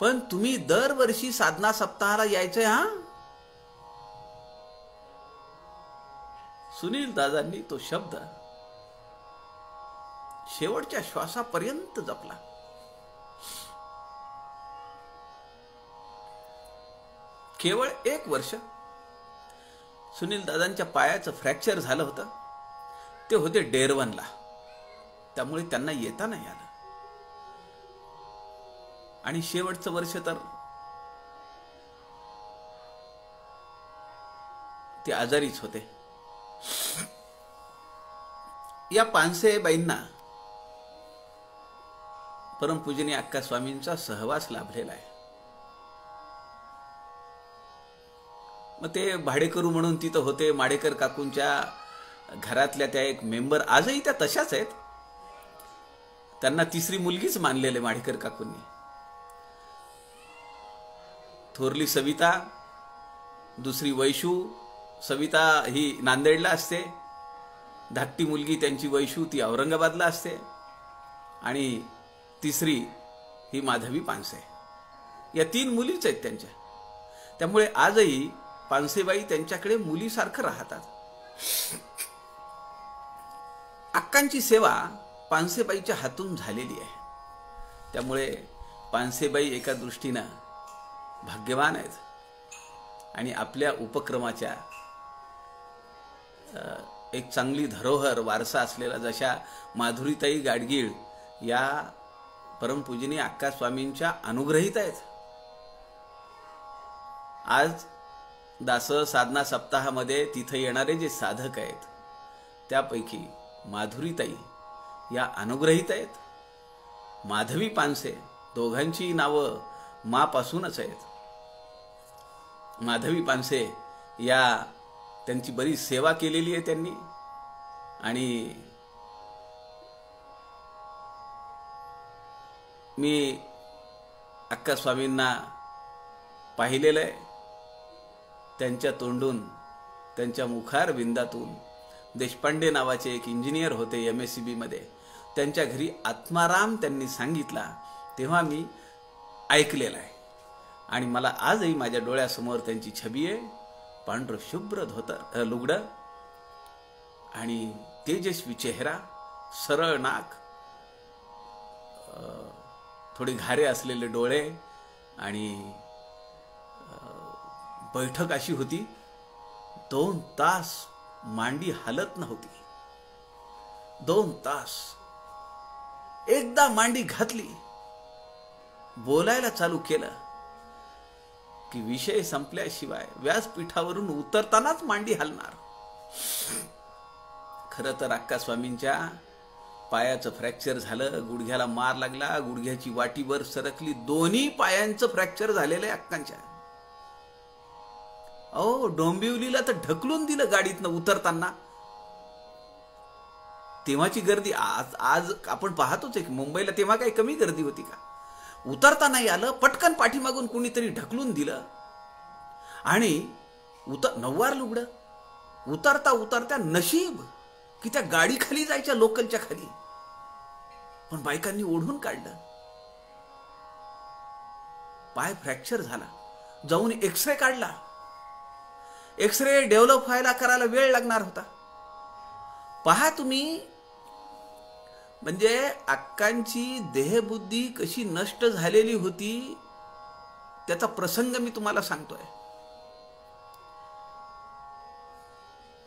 पण तुम्ही दरवर्षी साधना सप्ताहाला यायचंय हा. सुनील दादांनी तो शब्द शेवटच्या श्वासापर्यंत जपला. केवळ 1 वर्ष सुनील दादांच्या पायाचं फ्रॅक्चर झालं होतं. ते होते डेरवनला, त्यामुळे त्यांना येता नाही आलं. आणि शेवटचं वर्ष तर ते आजारीच होते. या पानसेबाईंना परमपूजनीय अक्का स्वामींचा सहवास लाभलेला आहे. मग ते भाडेकरू म्हणून तिथं होते. माडेकर काकूंच्या घरातल्या त्या एक मेंबर, आजही त्या तशाच आहेत. त्यांना 3री मुलगीच मानलेले माडेकर काकूंनी. थोरली सविता, दुसरी वैशू. सविता ही नांदेडला असते, धाकटी मुलगी त्यांची वैशू ती औरंगाबादला असते, आणि 3री ही माधवी पानसे. या 3 मुलीच आहेत त्यांच्या. त्यामुळे आजही पानसेबाई त्यांच्याकडे मुलीसारखं राहतात. अक्कांची सेवा पानसेबाईच्या हातून झालेली आहे. त्यामुळे पानसेबाई एका दृष्टीनं भाग्यवान आहेत आणि आपल्या उपक्रमाच्या एक चांगली धरोहर, वारसा असलेला, जशा माधुरीताई गाडगीळ या परमपूजनीय अक्का स्वामींच्या अनुग्रहित आहेत. आज दास साधना सप्ताहामध्ये तिथे येणारे जे साधक आहेत त्यापैकी माधुरीताई या अनुग्रहित आहेत. माधवी पानसे, दोघांची नावं मापासूनच आहेत. माधवी पानसे या त्यांची बरीच सेवा केलेली आहे त्यांनी, आणि मी अक्का स्वामींना पाहिलेलं आहे. त्यांच्या तोंडून, त्यांच्या मुखार विंदातून, देशपांडे नावाचे एक इंजिनियर होते MSCB मध्ये, त्यांच्या घरी आत्माराम त्यांनी सांगितला तेव्हा मी ऐकलेला आहे. आणि मला आजही माझ्या डोळ्यासमोर त्यांची छबी आहे. पांढरं शुभ्र धोतर, लुगडं, आणि तेजस्वी चेहरा, सरळ नाक, थोडी घारे असलेले डोळे, आणि बैठक अशी होती 2 तास मांडी हलत नव्हती. 2 तास. एकदा मांडी घातली, बोलायला चालू केलं की विषय संपल्याशिवाय व्यासपीठावरून उतरतानाच मांडी हलणार. खरं तर अक्का स्वामींच्या पायाचं फ्रॅक्चर झालं, गुडघ्याला मार लागला, गुडघ्याची वाटीवर सरकली. दोन्ही पायांचं फ्रॅक्चर झालेलं आहे अक्कांच्या. अहो, डोंबिवलीला तर ढकलून दिलं गाडीतनं उतरताना. तेव्हाची गर्दी आज आपण पाहतोच आहे की मुंबईला तेव्हा काही कमी गर्दी होती का? उतरता नाही आलं, पटकन पाठीमागून कुणीतरी ढकलून दिलं, आणि नववार लुगडं. उतरता उतरता नशीब की त्या गाडी खाली जायच्या, लोकलच्या खाली, पण बायकांनी ओढून काढलं. पाय फ्रॅक्चर झाला, जाऊन एक्सरे काढला. एक्सरे डेव्हलप व्हायला करायला वेळ लागणार होता. पहा तुम्ही, म्हणजे अक्कांची देहबुद्धी कशी नष्ट झालेली होती त्याचा प्रसंग मी तुम्हाला सांगतोय.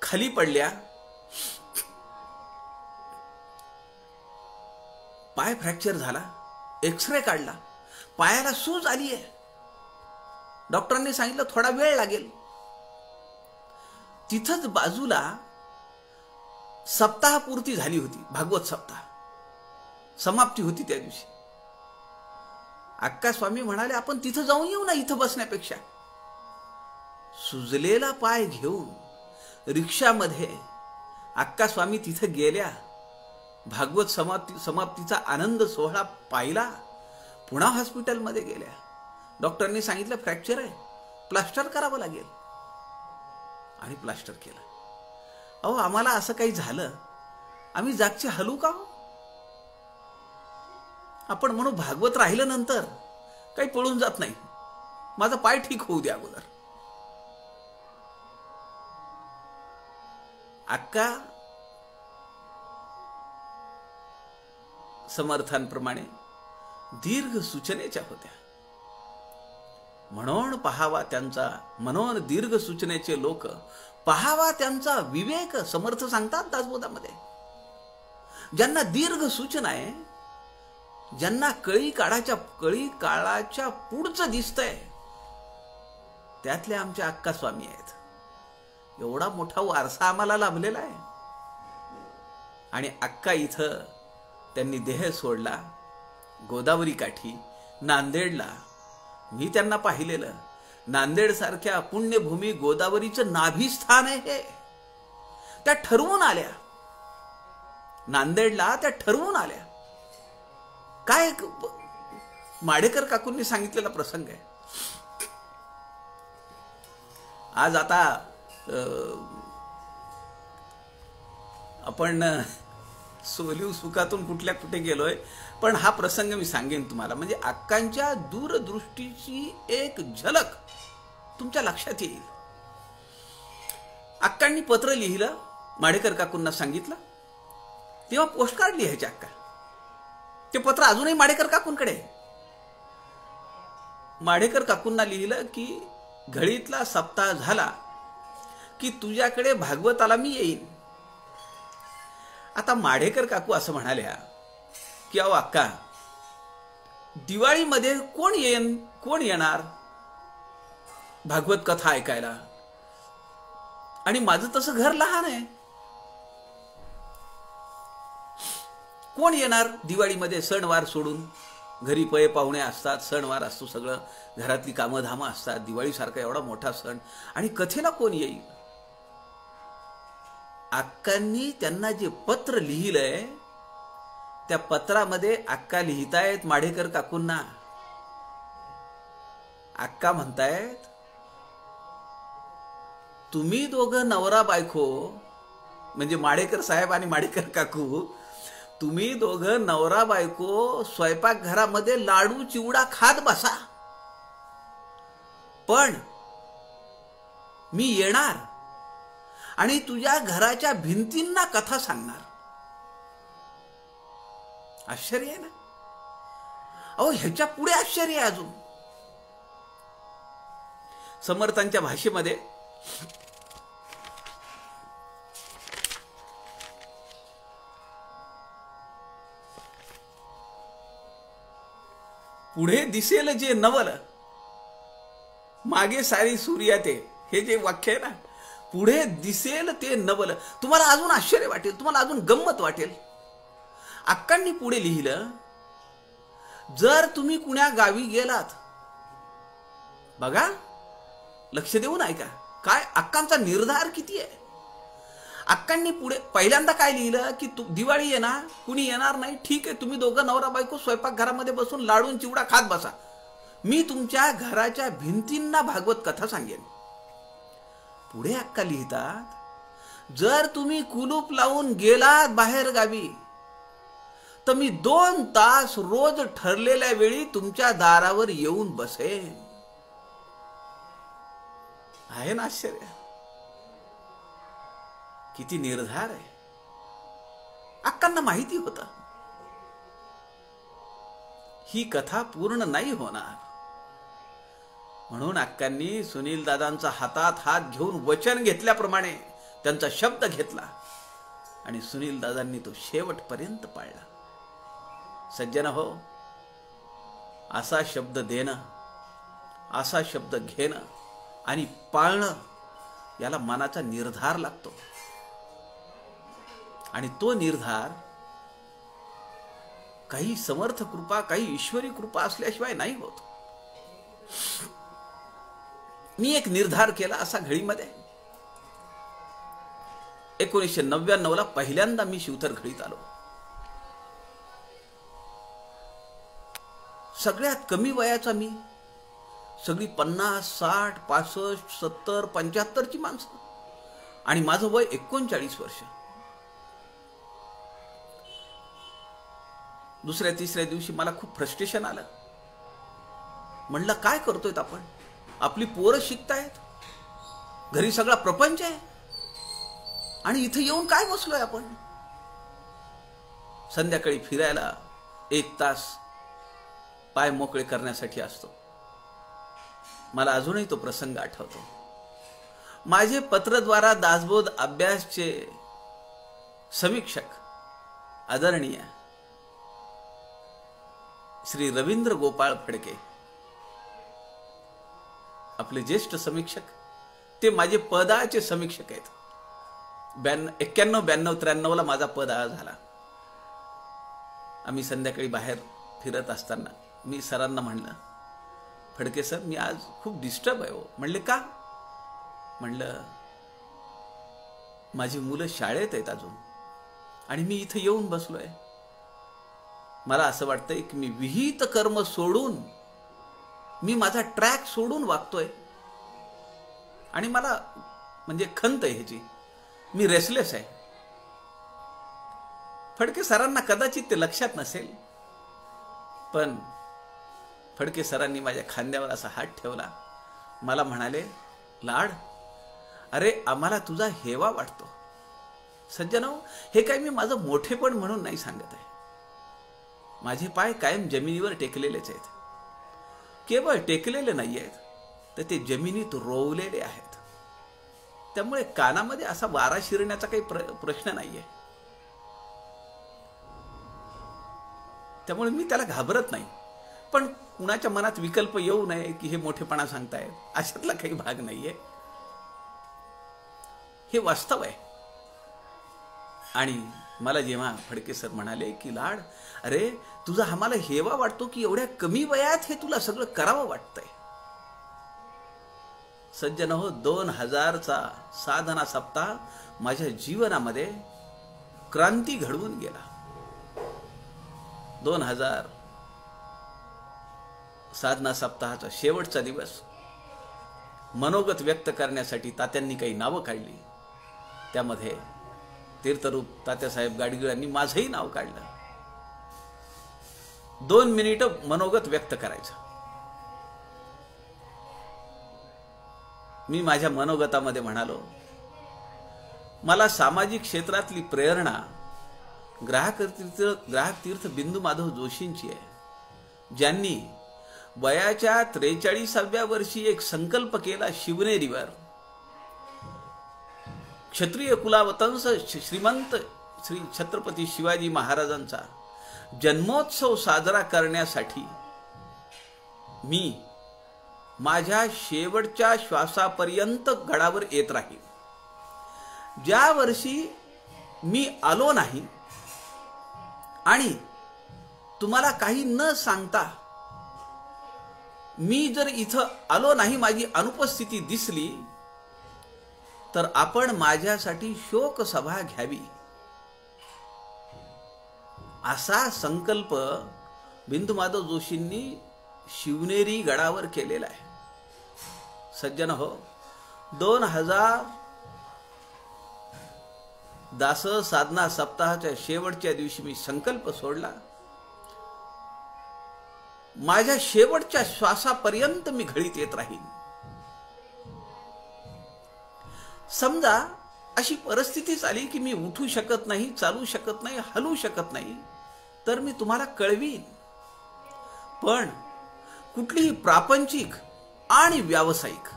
खाली पडल्या, पाय फ्रॅक्चर झाला, एक्सरे काढला, पायाला सूज आली आहे. डॉक्टरांनी सांगितलं थोडा वेळ लागेल. तिथंच बाजूला सप्ताहपूर्ती झाली होती, भागवत सप्ताह. समाप्ती होती त्या दिवशी. अक्का स्वामी म्हणाले, आपण तिथं जाऊन येऊ ना, इथं बसण्यापेक्षा. सुजलेला पाय घेऊन रिक्षामध्ये अक्का स्वामी तिथं गेल्या. भागवत समाप्तीचा आनंद सोहळा पाहिला. पुन्हा हॉस्पिटलमध्ये गेल्या. डॉक्टरनी सांगितलं फ्रॅक्चर आहे, प्लास्टर करावं लागेल. आणि प्लास्टर केलं. अहो, आम्हाला असं काही झालं, आम्ही जागचे हलू का हो? आपण म्हणू भागवत राहिलं नंतर काही पळून जात नाही, माझा पाय ठीक होऊ द्या अगोदर. अक्का समर्थांप्रमाणे दीर्घ सूचनेच्या होत्या. म्हणून पहावा त्यांचा, म्हणून दीर्घ सूचनेचे लोक पहावा त्यांचा विवेक. समर्थ सांगतात दासबोधामध्ये, ज्यांना दीर्घ सूचना आहे, ज्यांना कळी काळाच्या पुढचं दिसतंय, त्यातले आमच्या अक्का स्वामी आहेत. एवढा मोठा वारसा आम्हाला लाभलेला आहे. आणि अक्का इथं त्यांनी देह सोडला. गोदावरी काठी नांदेडला मी त्यांना पाहिलेलं. नांदेड सारख्या पुण्यभूमी गोदावरीचं नाभिस्थान आहे हे. त्या ठरवून आल्या नांदेडला, त्या ठरवून आल्या. काय माडेकर काकूंनी सांगितलेला प्रसंग आहे. आज आता आपण सोलीव सुखातून कुठल्या कुठे गेलोय, पण हा प्रसंग मी सांगेन तुम्हाला. म्हणजे अक्कांच्या दूरदृष्टीची एक झलक तुमच्या लक्षात येईल. अक्कांनी पत्र लिहिलं, माडेकर काकूंना सांगितलं. तेव्हा पोस्टकार्ड लिहायचे अक्का. ते पत्र अजूनही माडेकर काकूंकडे. माडेकर काकूंना लिहिलं की घळीतला सप्ताह झाला की तुझ्याकडे भागवताला मी येईन. आता माडेकर काकू असं म्हणाल्या की अहो अक्का, दिवाळीमध्ये कोण येणार भागवत कथा ऐकायला? आणि माझं तसं घर लहान आहे, कोण येणार दिवाळीमध्ये? सणवार सोडून घरी पै पाहुणे असतात, सणवार असतो, सगळं घरातली कामं धामं असतात. दिवाळीसारखा एवढा मोठा सण आणि कथेला कोण येईल? अक्कांनी त्यांना जे पत्र लिहिलंय त्या पत्रामध्ये अक्का लिहितायत माडेकर काकूंना. अक्का म्हणतायत, तुम्ही दोघं नवरा बायको, म्हणजे माडेकर साहेब आणि माडेकर काकू, तुम्ही दोघं नवरा बायको स्वयंपाकघरामध्ये लाडू चिवडा खात बसा, पण मी येणार आणि तुझ्या घराच्या भिंतींना कथा सांगणार. आश्चर्य आहे ना? अहो, ह्याच्या पुढे आश्चर्य आहे अजून. समर्थांच्या भाषेमध्ये पुढे दिसेल जे नवल, मागे सारी सूर्या ते, हे जे वाक्य आहे ना, पुढे दिसेल ते नवल. तुम्हाला अजून आश्चर्य वाटेल, तुम्हाला अजून गंमत वाटेल. अक्कांनी पुढे लिहिलं, जर तुम्ही कुण्या गावी गेलात, बघा लक्ष देऊन ऐका, काय अक्कांचा निर्धार किती आहे. अक्कांनी पुढे पहिल्यांदा काय लिहिलं की दिवाळी येणार, कुणी येणार नाही, ठीक आहे, तुम्ही दोघं नवरा बायको स्वयंपाकघरामध्ये बसून लाडून चिवडा खात बसा, मी तुमच्या घराच्या भिंतींना भागवत कथा सांगेन. पुढे अक्का लिहितात, जर तुम्ही कुलूप लावून गेलात बाहेर गावी, तर मी 2 तास रोज ठरलेल्या वेळी तुमच्या दारावर येऊन बसेन. आहे ना आश्चर्य? किती निर्धार आहे. अक्कांना माहिती होतं ही कथा पूर्ण नाही होणार, म्हणून अक्कांनी सुनील दादांचा हातात हात घेऊन वचन घेतल्याप्रमाणे त्यांचा शब्द घेतला आणि सुनील दादांनी तो शेवटपर्यंत पाळला. सज्जन हो, असा शब्द देणं, असा शब्द घेणं आणि पाळणं, याला मनाचा निर्धार लागतो. आणि तो निर्धार काही समर्थ कृपा, काही ईश्वरी कृपा असल्याशिवाय नाही होत. मी एक निर्धार केला असा घडीमध्ये. 1999 पहिल्यांदा मी शिवथर घडीत आलो. सगळ्यात कमी वयाचा मी. सगळी 50, 60, 65, 70, 75 ची माणसं आणि माझं वय 39 वर्ष. दुसऱ्या तिसऱ्या दिवशी मला खूप फ्रस्ट्रेशन आलं. म्हणलं काय करतोय आपण? आपली पोरं शिकतायत, घरी सगळा प्रपंच आहे आणि इथे येऊन काय बसलोय आपण? संध्याकाळी फिरायला 1 तास पाय मोकळे करण्यासाठी असतो. मला अजूनही तो प्रसंग आठवतो. माझे पत्रद्वारा दासबोध अभ्यासचे समीक्षक आदरणीय श्री रवींद्र गोपाळ फडके, आपले ज्येष्ठ समीक्षक, ते माझे पदाचे समीक्षक आहेत. 91, 92, 93 माझा पद झाला. आम्ही संध्याकाळी बाहेर फिरत असताना मी सरांना म्हणलं, फडके सर, मी आज खूप डिस्टर्ब आहे हो. म्हणले का? म्हणलं माझी मुलं शाळेत आहेत अजून आणि मी इथे येऊन बसलोय. मला असं वाटतंय की मी विहित कर्म सोडून, मी माझा ट्रॅक सोडून वागतोय आणि मला म्हणजे खंत आहे ह्याची. मी रेसलेस आहे. फडके सरांना कदाचित ते लक्षात नसेल, पण फडके सरांनी माझ्या खांद्यावर असा हात ठेवला. मला म्हणाले, लाड, अरे आम्हाला तुझा हेवा वाटतो. सज्जनो, हे काय मी माझं मोठेपण म्हणून नाही सांगत आहे. माझे पाय कायम जमिनीवर टेकलेलेच आहेत. केवळ टेकलेले नाही आहेत, तर ते जमिनीत रोवलेले आहेत. त्यामुळे कानामध्ये असा वारा शिरण्याचा काही प्रश्न नाहीये. त्यामुळे मी त्याला घाबरत नाही. पण कुणाच्या मनात विकल्प येऊ नये की हे मोठेपणा सांगतायत, अशातला काही भाग नाहीये. हे वास्तव आहे. आणि मला जेव्हा फडके सर म्हणाले की लाड, अरे तुझा आम्हाला हेवा वाटतो की एवढ्या कमी वयात हे तुला सगळं करावं वाटतंय. सज्जन हो, 2000चा साधना सप्ताह माझ्या जीवनामध्ये क्रांती घडवून गेला. 2000 साधना सप्ताहाचा शेवटचा दिवस. मनोगत व्यक्त करण्यासाठी तात्यांनी काही नावं काढली. त्यामध्ये तीर्थरूप तात्यासाहेब गाडगीळांनी माझंही नाव काढलं. 2 मिनिटं मनोगत व्यक्त करायचं. मी माझ्या मनोगतामध्ये म्हणालो, मला सामाजिक क्षेत्रातली प्रेरणा ग्राहक तीर्थ बिंदू माधव जोशींची आहे, ज्यांनी वयाच्या 43व्या वर्षी एक संकल्प केला. शिवनेरीवर क्षत्रिय कुलावतंस श्रीमंत श्री छत्रपती शिवाजी महाराजांचा जन्मोत्सव साजरा करण्यासाठी मी माझ्या शेवटच्या श्वासापर्यंत गडावर येत राहील. ज्या वर्षी मी आलो नाही आणि तुम्हाला काही न सांगता मी जर इथं आलो नाही, माझी अनुपस्थिती दिसली, तर आपण माझ्यासाठी शोक सभा घ्यावी, असा संकल्प बिंदू माधव जोशींनी शिवनेरी गडावर केलेला आहे. सज्जन हो, 2000 दास साधना सप्ताहाच्या शेवटच्या दिवशी मी संकल्प सोडला. माझ्या शेवटच्या श्वासापर्यंत मी घडीत येत राहीन. समजा अशी परिस्थितीच आली की मी उठू शकत नाही, चालू शकत नाही, हलू शकत नाही, तर मी तुम्हाला कळवीन. पण कुठलीही प्रापंचिक आणि व्यावसायिक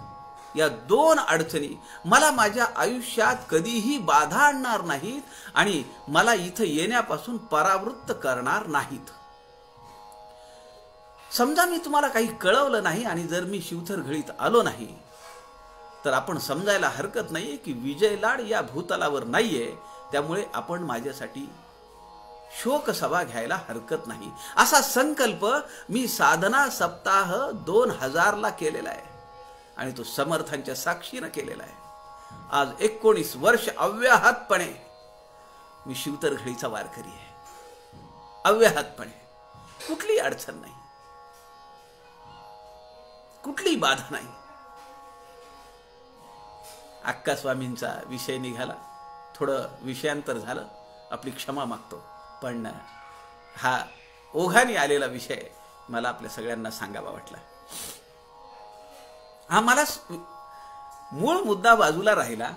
या 2 अडचणी मला माझ्या आयुष्यात कधीही बाधा आणणार नाहीत आणि मला इथं येण्यापासून परावृत्त करणार नाहीत. समजा मी तुम्हाला काही कळवलं नाही आणि जर मी शिवथर घडीत आलो नाही, तर आपण समजायला हरकत नाहीये की विजय लाड या भूतलावर नाहीये. त्यामुळे आपण माझ्यासाठी शोक सभा घ्यायला हरकत नाही, असा संकल्प मी साधना सप्ताह 2000 ला केलेला आहे आणि तो समर्थांच्या साक्षीने केलेला आहे. आज 19 वर्ष अव्याहतपणे मी शिवतरघडीचा वारकरी आहे. अव्याहतपणे, कुठली अडचण नाही, कुठली बाधा नाही. अक्का स्वामींचा विषय निघाला, थोडं विषयांतर झालं, आपली क्षमा मागतो. पण हा ओघाने आलेला विषय मला आपल्या सगळ्यांना सांगावा वाटला. हा मला मूळ मुद्दा बाजूला राहिला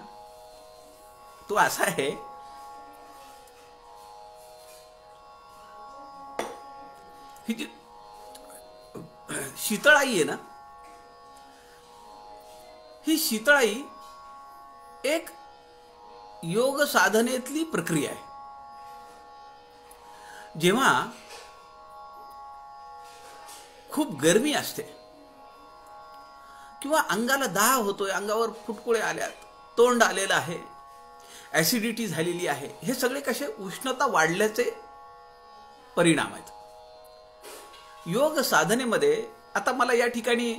तो असा आहे, ही जी शीतळाई आहे ना, ही शीतळाई एक योग साधनेतली प्रक्रिया आहे. जेव्हा खूप गरमी असते किंवा अंगाला दाह होतोय, अंगावर फुटकुळे आल्यात, तोंड आलेलं आहे, ऍसिडिटी झालेली आहे, हे सगळे कसे उष्णता वाढल्याचे परिणाम आहेत. योग साधनेमध्ये आता मला या ठिकाणी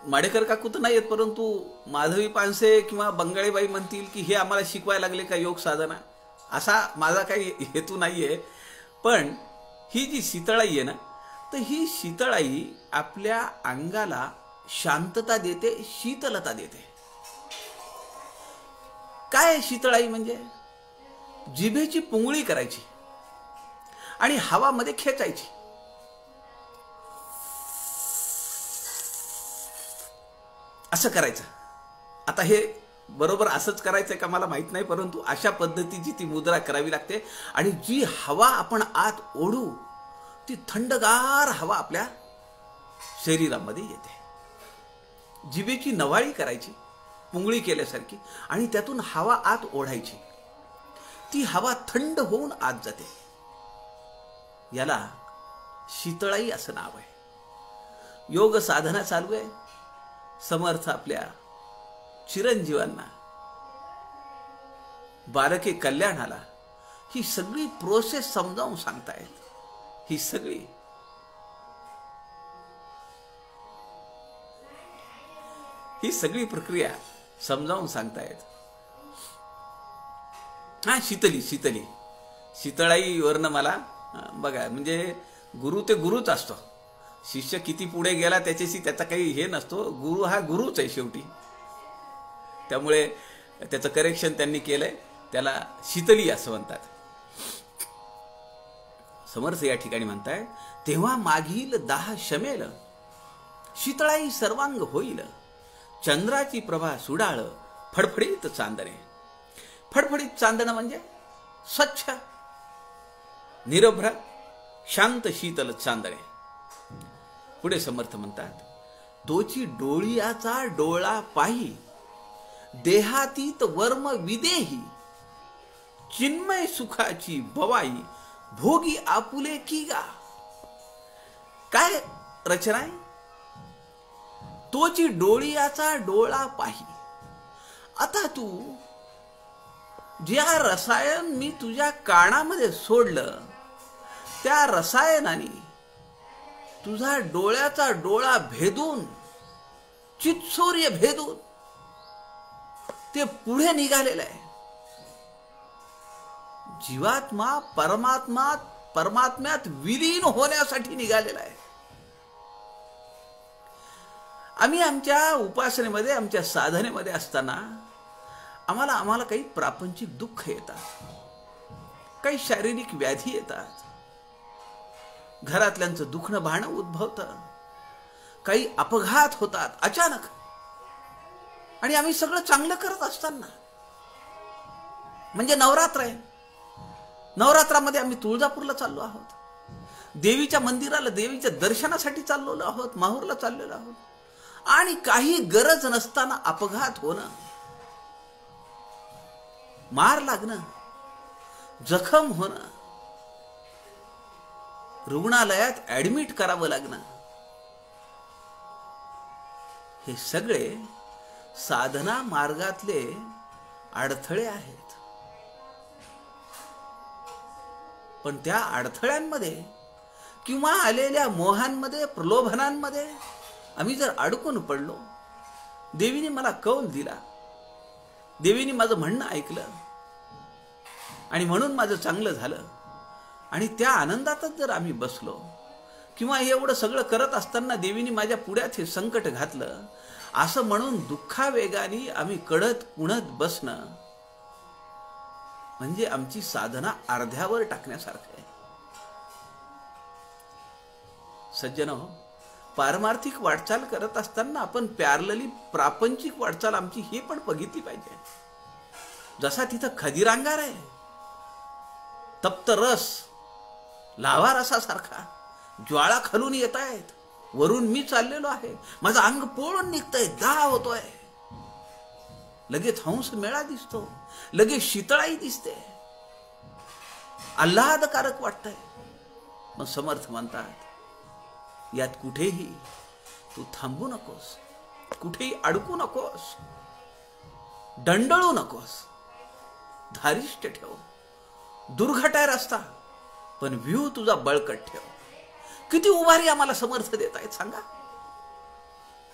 माडेकर काकू तर नाहीत, परंतु माधवी पानसे किंवा बंगाळीबाई म्हणतील की हे आम्हाला शिकवायला लागले का योग साधना, असा माझा काही हेतू नाहीये. पण ही जी शीतळाई आहे ना, तर ही शीतळाई आपल्या अंगाला शांतता देते, शीतलता देते. काय शीतळाई म्हणजे? जिभेची पुंगळी करायची आणि हवा मध्ये खेचायची. असं करायचं. आता हे बरोबर असंच करायचंय का मला माहित नाही, परंतु अशा पद्धतीची ती मुद्रा करावी लागते. आणि जी हवा आपण आत ओढू ती थंडगार हवा आपल्या शरीरामध्ये येते. जिभेची नवाळी करायची पुंगळी केल्यासारखी आणि त्यातून हवा आत ओढायची. ती हवा थंड होऊन आत जाते. याला शीतळाई असं नाव आहे. योग साधना चालू आहे. समर्थ आपल्या चिरंजीवांना, बालके कल्याणाला ही सगळी प्रोसेस समजावून सांगतायत. ही सगळी प्रक्रिया समजावून सांगतायत. हा शीतळाई वरनं मला बघा, म्हणजे गुरु ते गुरुच असतो. शिष्य किती पुढे गेला त्याच्याशी त्याचा काही हे नसतो. गुरु हा गुरुच आहे शेवटी. त्यामुळे त्याचं करेक्शन त्यांनी केलंय, त्याला शीतली असं म्हणतात. समर्थ या ठिकाणी म्हणताय, तेव्हा मागील दाह शमेल, शीतळाई सर्वांग होईल, चंद्राची प्रभा सुडाळ, फडफडीत चांदणे. फडफडीत चांदणं म्हणजे स्वच्छ, निरभ्र, शांत, शीतल चांदणे. पुढे समर्थ म्हणतात, तोची डोळियाचा डोळा पाही, देहातीत वर्म विदेही, चिन्मय सुखाची बवाई, भोगी आपुले की गा. काय रचना आहे? तोची डोळियाचा डोळा पाही. आता तू ज्या रसायन मी तुझ्या कानामध्ये सोडलं, त्या रसायनाने तुझा डोळ्याचा डोळा भेदून, चित्सौर्य भेदून ते पुढे निघालेलं आहे. जीवात्मा परमात्म्यात विलीन होण्यासाठी निघालेला आहे. आम्ही आमच्या उपासनेमध्ये, आमच्या साधनेमध्ये असताना आम्हाला काही प्रापंचिक दुःख येतात, काही शारीरिक व्याधी येतात, घरातल्यांचं दुखणं भाणं उद्भवतं, काही अपघात होतात अचानक. आणि आम्ही सगळं चांगलं करत असताना, म्हणजे नवरात्र आहे, नवरात्रामध्ये आम्ही तुळजापूरला चाललो आहोत, देवीच्या मंदिराला, देवीच्या दर्शनासाठी चाललेलो आहोत, माहूरला चाललेलो आहोत, आणि काही गरज नसताना अपघात होणं, मार लागणं, जखम होणं, रुग्णालयात ऍडमिट करावं लागणं, हे सगळे साधना मार्गातले अडथळे आहेत. पण त्या अडथळ्यांमध्ये किंवा आलेल्या मोहांमध्ये, प्रलोभनांमध्ये आम्ही जर अडकून पडलो, देवीने मला कौल दिला, देवीने माझं म्हणणं ऐकलं आणि म्हणून माझं चांगलं झालं, आणि त्या आनंदातच जर आम्ही बसलो, किंवा एवढं सगळं करत असताना देवीने माझ्या पुढ्यात हे संकट घातलं, असं म्हणून दुःखावेगाने आम्ही कढत कुणत बसणं म्हणजे आमची साधना अर्ध्यावर टाकण्यासारखं आहे. सज्जन हो, पारमार्थिक वाटचाल करत असताना आपण पॅरलली प्रापंचिक वाटचाल आमची हे पण बघितली पाहिजे. जसा तिथं खदिरांगार आहे, तप्त रस, लावा रसासारखा ज्वाळा खालून येत आहेत, वरून मी चाललेलो आहे, माझं अंग पोळून निघतंय, दाह होतोय, लगेच हंस मेळा दिसतो, लगेच शीतळाई दिसते, आल्हादकारक वाटतंय. मग समर्थ म्हणतात, यात कुठेही तू थांबू नकोस, कुठेही अडकू नकोस, दंडळू नकोस, धारिष्ट ठेव. दुर्घट आहे रस्ता, पण व्ह्यू तुझा बळकट ठेव. किती उभारी आम्हाला समर्थ देत आहेत सांगा.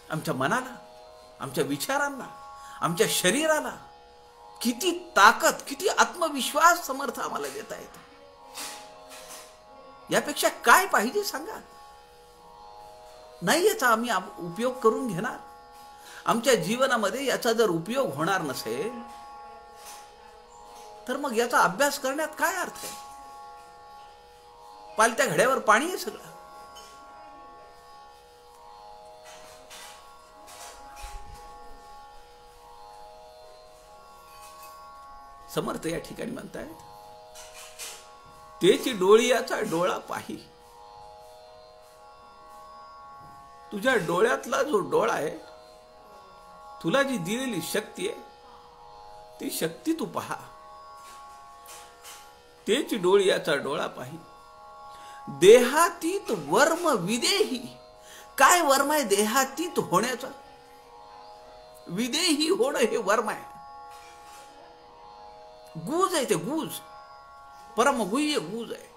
आमच्या मनाला, आमच्या विचारांना, आमच्या शरीराला किती ताकद, किती आत्मविश्वास समर्थ आम्हाला देत आहेत. यापेक्षा काय पाहिजे सांगा. नाही याचा आम्ही उपयोग करून घेणार. आमच्या जीवनामध्ये याचा जर उपयोग होणार नसेल तर मग याचा अभ्यास करण्यात काय अर्थ आहे. पालत्या घड्यावर पाणी आहे सगळं. समर्थ या ठिकाणी म्हणतायत, तेची डोळियाचा डोळा पाही. तुझ्या डोळ्यातला जो डोळा आहे, तुला जी दिलेली शक्ती आहे, ती शक्ती तू पहा. तेची डोळियाचा डोळा पाही. देहातीत वर्म विदेही. काय वर्म आहे देहातीत होण्याचा? विदेही होणं हे वर्म आहे. गूज आहे ते, गूज, परमगुह्य गूज आहे.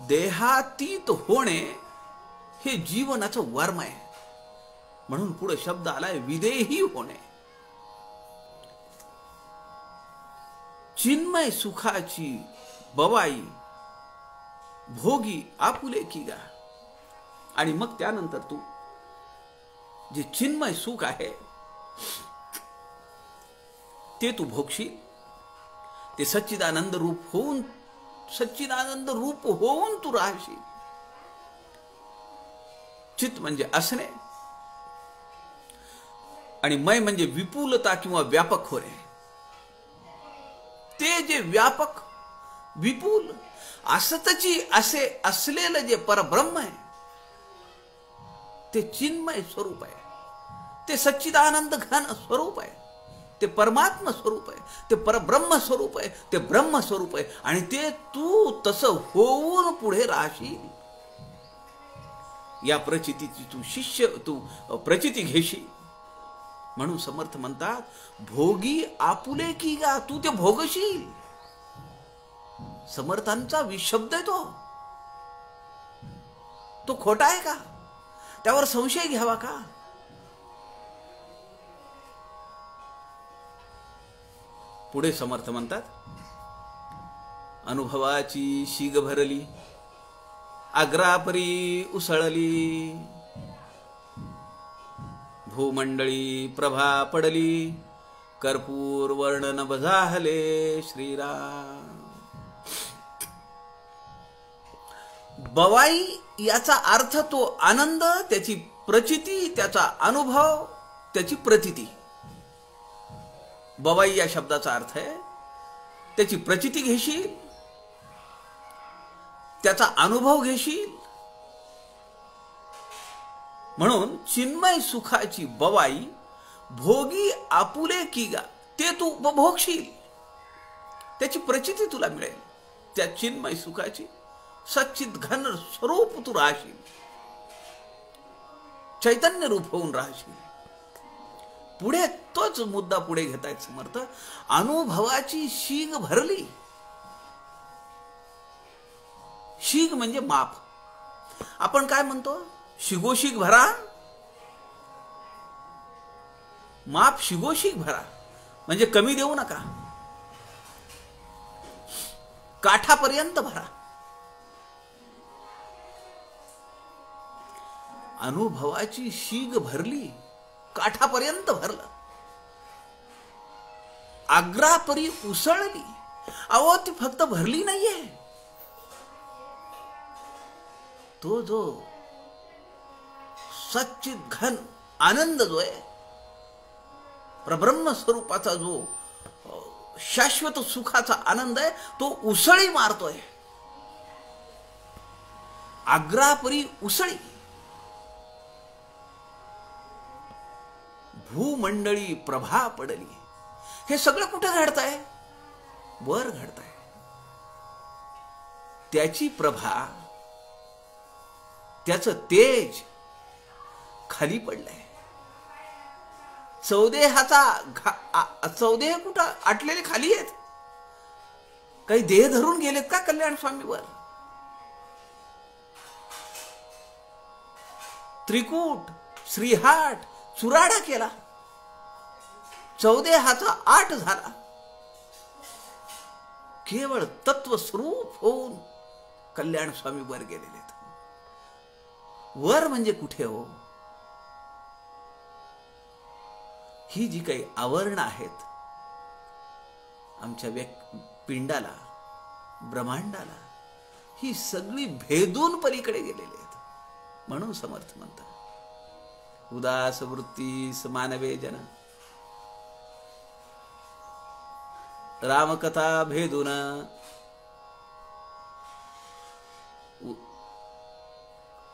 देहातीत होणे हे जीवनाचं वर्म आहे. म्हणून पुढे शब्द आलाय विदेही होणे. चिन्मय सुखाची बवाई भोगी आपुले की गा. आणि मग त्यानंतर तू जे चिन्मय सुख आहे ते तू भोगशील. ते सच्चिदानंद रूप होऊन, सच्चिदानंद रूप होऊन तू राहशील. चित म्हणजे असणे, आणि मय म्हणजे विपुलता किंवा व्यापक होणे. ते जे व्यापक, विपुल, असतची असे असलेलं जे परब्रह्म आहे, ते चिन्मय स्वरूप आहे. ते सच्चिदानंद घन स्वरूप आहे. ते परमात्मा स्वरूप आहे. ते परब्रह्म स्वरूप आहे. ते ब्रह्म स्वरूप आहे. आणि ते तू तसं होऊन पुढे राहशील. या प्रचितीची तू प्रचिती घेशील. म्हणून समर्थ म्हणतात, भोगी आपुले की गा. तू ते भोगशील. समर्थांचा विशब्द आहे तो खोटा आहे का? त्यावर संशय घ्यावा का? पुढे समर्थ म्हणतात, अनुभवाची शीग भरली, अग्रापरी उसळली, भूमंडळी प्रभा पडली, कर्पूर वर्णन बजाहले श्रीराम. बवाई याचा अर्थ तो आनंद, त्याची प्रचिती, त्याचा अनुभव, त्याची प्रतीती. बवाई या शब्दाचा अर्थ आहे त्याची प्रचिती घेशील, त्याचा अनुभव घेशील. म्हणून चिन्मय सुखाची बवाई भोगी आपुले की गा. ते तू उपभोगशील. त्याची प्रचिती तुला मिळेल. त्या चिन्मय सुखाची सच्चित घन स्वरूप तू राहशील. चैतन्य रूप होऊन राहशील. पुढे तोच मुद्दा पुढे घेतायत समर्थ. अनुभवाची शीग भरली. शीग म्हणजे माप. आपण काय म्हणतो? शिगोशीग भरा, माप शिगोशीग भरा, म्हणजे कमी देऊ नका, काठापर्यंत भरा. अनुभवाची शीग भरली, काठापर्यंत भरलं. आग्रापरी उसळली. अहो ती फक्त भरली नाहीये, तो जो सच्चित घन आनंद जो आहे, परब्रह्म स्वरूपाचा जो शाश्वत सुखाचा आनंद आहे, तो उसळी मारतोय. आग्रापरी उसळी. भूमंडळी प्रभा पडली. हे सगळं कुठे घडतंय? वर घडतंय. त्याची प्रभा, त्याचं तेज खाली पडलंय. चौदेह कुठं आटलेले खाली आहेत? काही देह धरून गेलेत का कल्याण स्वामीवर? त्रिकूट, श्रीहाट चुराडा केला. चौदेहाचा 8 झाला. केवळ तत्वस्वरूप होऊन कल्याण स्वामी वर गेलेले. वर म्हणजे कुठे हो? ही जी काही आवरण आहेत आमच्या पिंडाला, ब्रह्मांडाला, ही सगळी भेदून पलीकडे गेलेली आहेत. म्हणून समर्थ म्हणतात, उदास वृत्तीस मानवे जन, रामकथा भेदून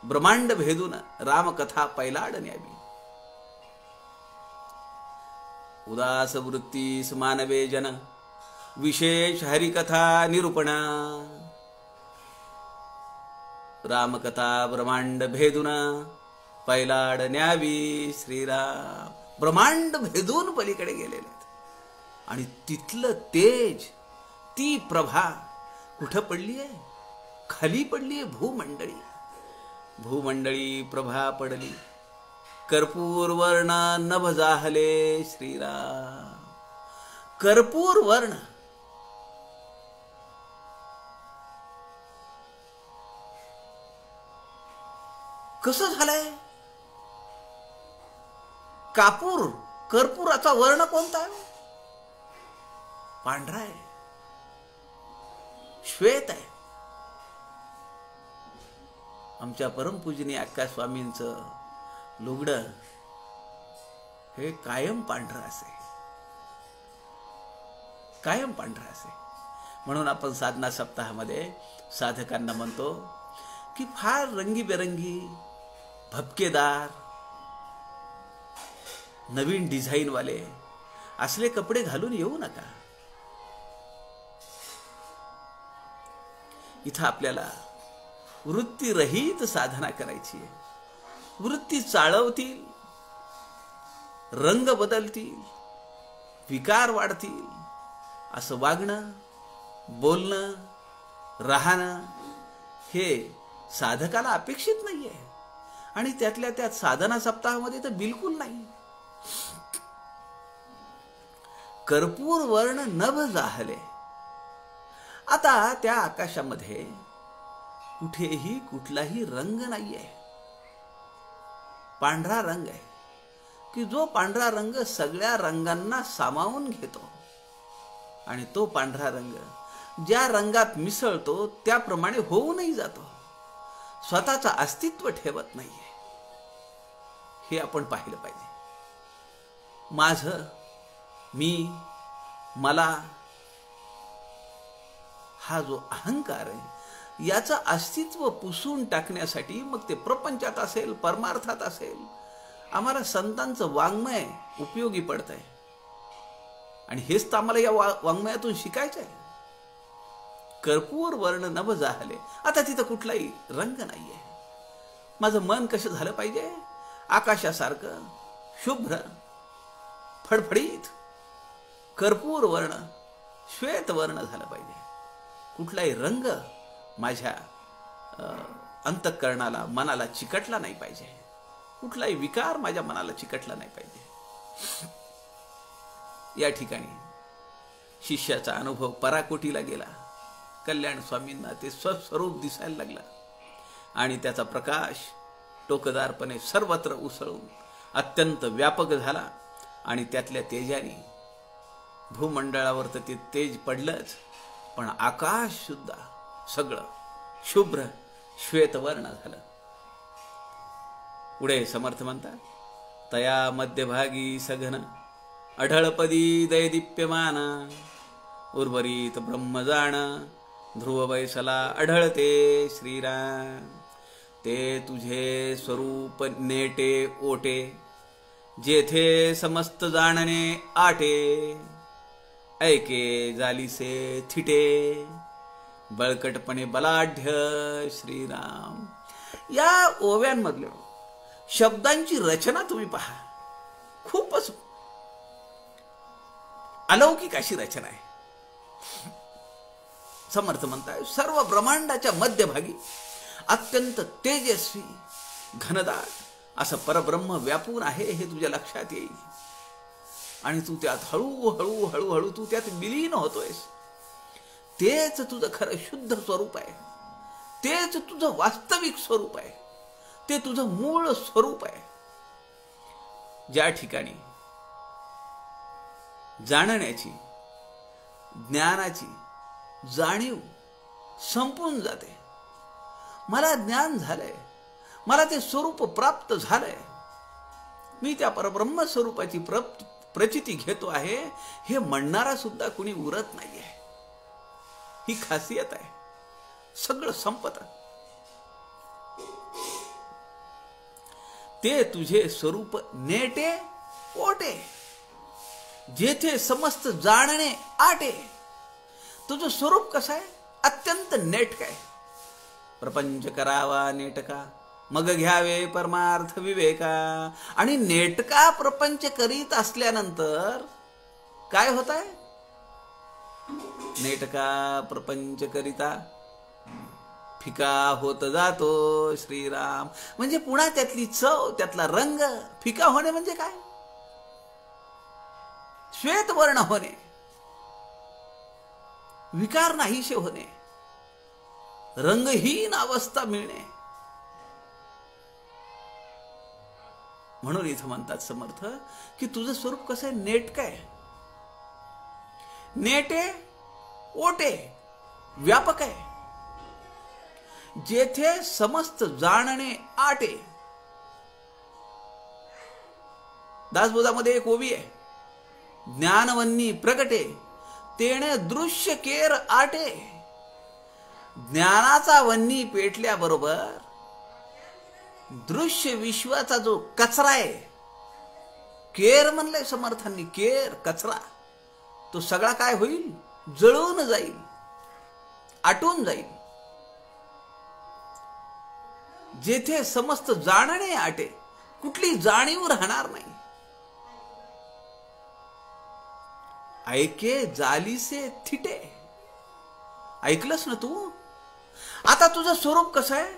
ब्रह्मांड भेदून रामकथा पैलाड न्यावी. उदास वृत्तीस मानवे जन, विशेष हरिकथा निरूपण, रामकथा ब्रह्मांड भेदून पैलाड न्यावी श्रीराम. ब्रह्मांड भेदून पलीकडे गेलेले आणि तिथलं तेज, ती प्रभा कुठं पडलीये? खाली पडलीये. भूमंडळी. भूमंडळी प्रभा पडली. कर्पूर वर्ण नभ जाहले श्रीराम. कर्पूर वर्ण. कसं झालंय? कापूर, कर्पूराचा वर्ण कोणता आहे? पांढरा आहे, श्वेत आहे. आमच्या परमपूजनीय अक्का स्वामींचं लुगडं हे कायम पांढरं असे, कायम पांढरं असे. म्हणून आपण साधना सप्ताहामध्ये साधकांना म्हणतो की फार रंगीबेरंगी, भपकेदार, नवीन डिझाईन वाले असले कपडे घालून येऊ नका. इथं आपल्याला वृत्तीरहित साधना करायची आहे. वृत्ती चाळवतील, रंग बदलतील, विकार वाढतील, असं वागणं, बोलणं, राहणं हे साधकाला अपेक्षित नाहीये. आणि त्यातल्या त्यात साधना सप्ताहामध्ये तर बिलकुल नाही. कर्पूर वर्ण नभ जाहले. आता त्या आकाशामध्ये कुठेही कुठलाही रंग नाहीये. पांढरा रंग आहे की जो पांढरा रंग सगळ्या रंगांना सामावून घेतो. आणि तो पांढरा रंग ज्या रंगात मिसळतो त्याप्रमाणे होऊनही जातो. स्वतःचं अस्तित्व ठेवत नाहीये. हे आपण पाहिलं पाहिजे. माझं, मी, मला हा जो अहंकार आहे याचं अस्तित्व पुसून टाकण्यासाठी, मग ते प्रपंचात असेल, परमार्थात असेल, आम्हाला संतांचं वाङ्मय उपयोगी पडतंय. आणि हेच तर आम्हाला या वाङ्मयातून शिकायचं आहे. कर्पूर वर्ण नभ जाहले. आता तिथं कुठलाही रंग नाहीये. माझं मन कसं झालं पाहिजे? आकाशासारखं शुभ्र, फडफडीत कर्पूर वर्ण श्वेत वर्ण झालं पाहिजे. कुठलाही रंग माझ्या अंतःकरणाला मनाला चिकटला नाही पाहिजे. कुठलाही विकार माझ्या मनाला चिकटला नाही पाहिजे. या ठिकाणी शिष्याचा अनुभव पराकोटीला गेला. कल्याण स्वामींना ते स्वस्वरूप दिसायला लागला आणि त्याचा प्रकाश टोकदारपणे सर्वत्र उसळून अत्यंत व्यापक झाला आणि त्यातल्या तेजाने भूमंडळावर तर ते तेज पडलंच, पण आकाश सुद्धा सगळं शुभ्र श्वेतवर्ण झालं. पुढे समर्थ म्हणतात, तया मध्यभागी सघन अढळपदी दैदीप्यमान उर्वरित ब्रह्मजाण ध्रुव वैसला आढळते श्रीराम. ते तुझे स्वरूप नेटे ओटे जेथे समस्त जाणणे आटे ऐके जालीसे थिटे बळकटपणे बलाढ्य श्रीराम. या ओव्यांमधल्या शब्दांची रचना तुम्ही पहा, खूपच अलौकिक अशी रचना आहे. समर्थ म्हणताय, सर्व ब्रह्मांडाच्या मध्यभागी अत्यंत तेजस्वी घनदाट असं परब्रह्म व्यापून आहे हे तुझ्या लक्षात येईल आणि तू त्यात हळूहळू हळूहळू तू त्यात विलीन होतोयस. तेच तुझं खरं शुद्ध स्वरूप आहे. तेच तुझं वास्तविक स्वरूप आहे. ते तुझं मूळ स्वरूप आहे. ज्या ठिकाणी जाणण्याची ज्ञानाची जाणीव संपून जाते. मला ज्ञान झालंय, मला ते स्वरूप प्राप्त झालंय, मी त्या परब्रह्म स्वरूपाची प्रचिती घेतो आहे हे म्हणणारा सुद्धा कुणी उरत नाहीये. ही खासियत आहे. सगळं संपत. ते तुझे स्वरूप नेटे ओटे जेथे समस्त जाणणे आटे. तुझं स्वरूप कसं आहे? अत्यंत नेटक आहे. प्रपंच करावा नेटका मग घ्यावे परमार्थ विवेका. आणि नेटका प्रपंच करीत असल्यानंतर काय होत आहे? नेटका प्रपंच करिता फिका होत जातो श्रीराम. म्हणजे पुन्हा त्यातली चव, त्यातला रंग फिका होणे म्हणजे काय? श्वेत वर्ण होणे, विकार नाहीसे होणे, रंगहीन अवस्था मिळणे. म्हणून इथं म्हणतात समर्थ की तुझं स्वरूप कसं आहे? नेटकं आहे. नेटे ओटे व्यापक आहे. जेथे समस्त जाणणे आटे. दासबोधामध्ये एक ओवी आहे, ज्ञानवन्नी प्रगटे तेणे दृश्य केर आटे. ज्ञानाचा वन्नी पेटल्याबरोबर दृश्य विश्वाचा जो कचरा आहे, केर म्हणलंय समर्थांनी, केर कचरा, तो सगळा काय होईल? जळून जाईल, आटून जाईल. जेथे समस्त जाणणे आटे, कुठली जाणीव राहणार नाही. ऐके जालीसे थिटे. ऐकलंस ना तू? आता तुझं स्वरूप कसं आहे?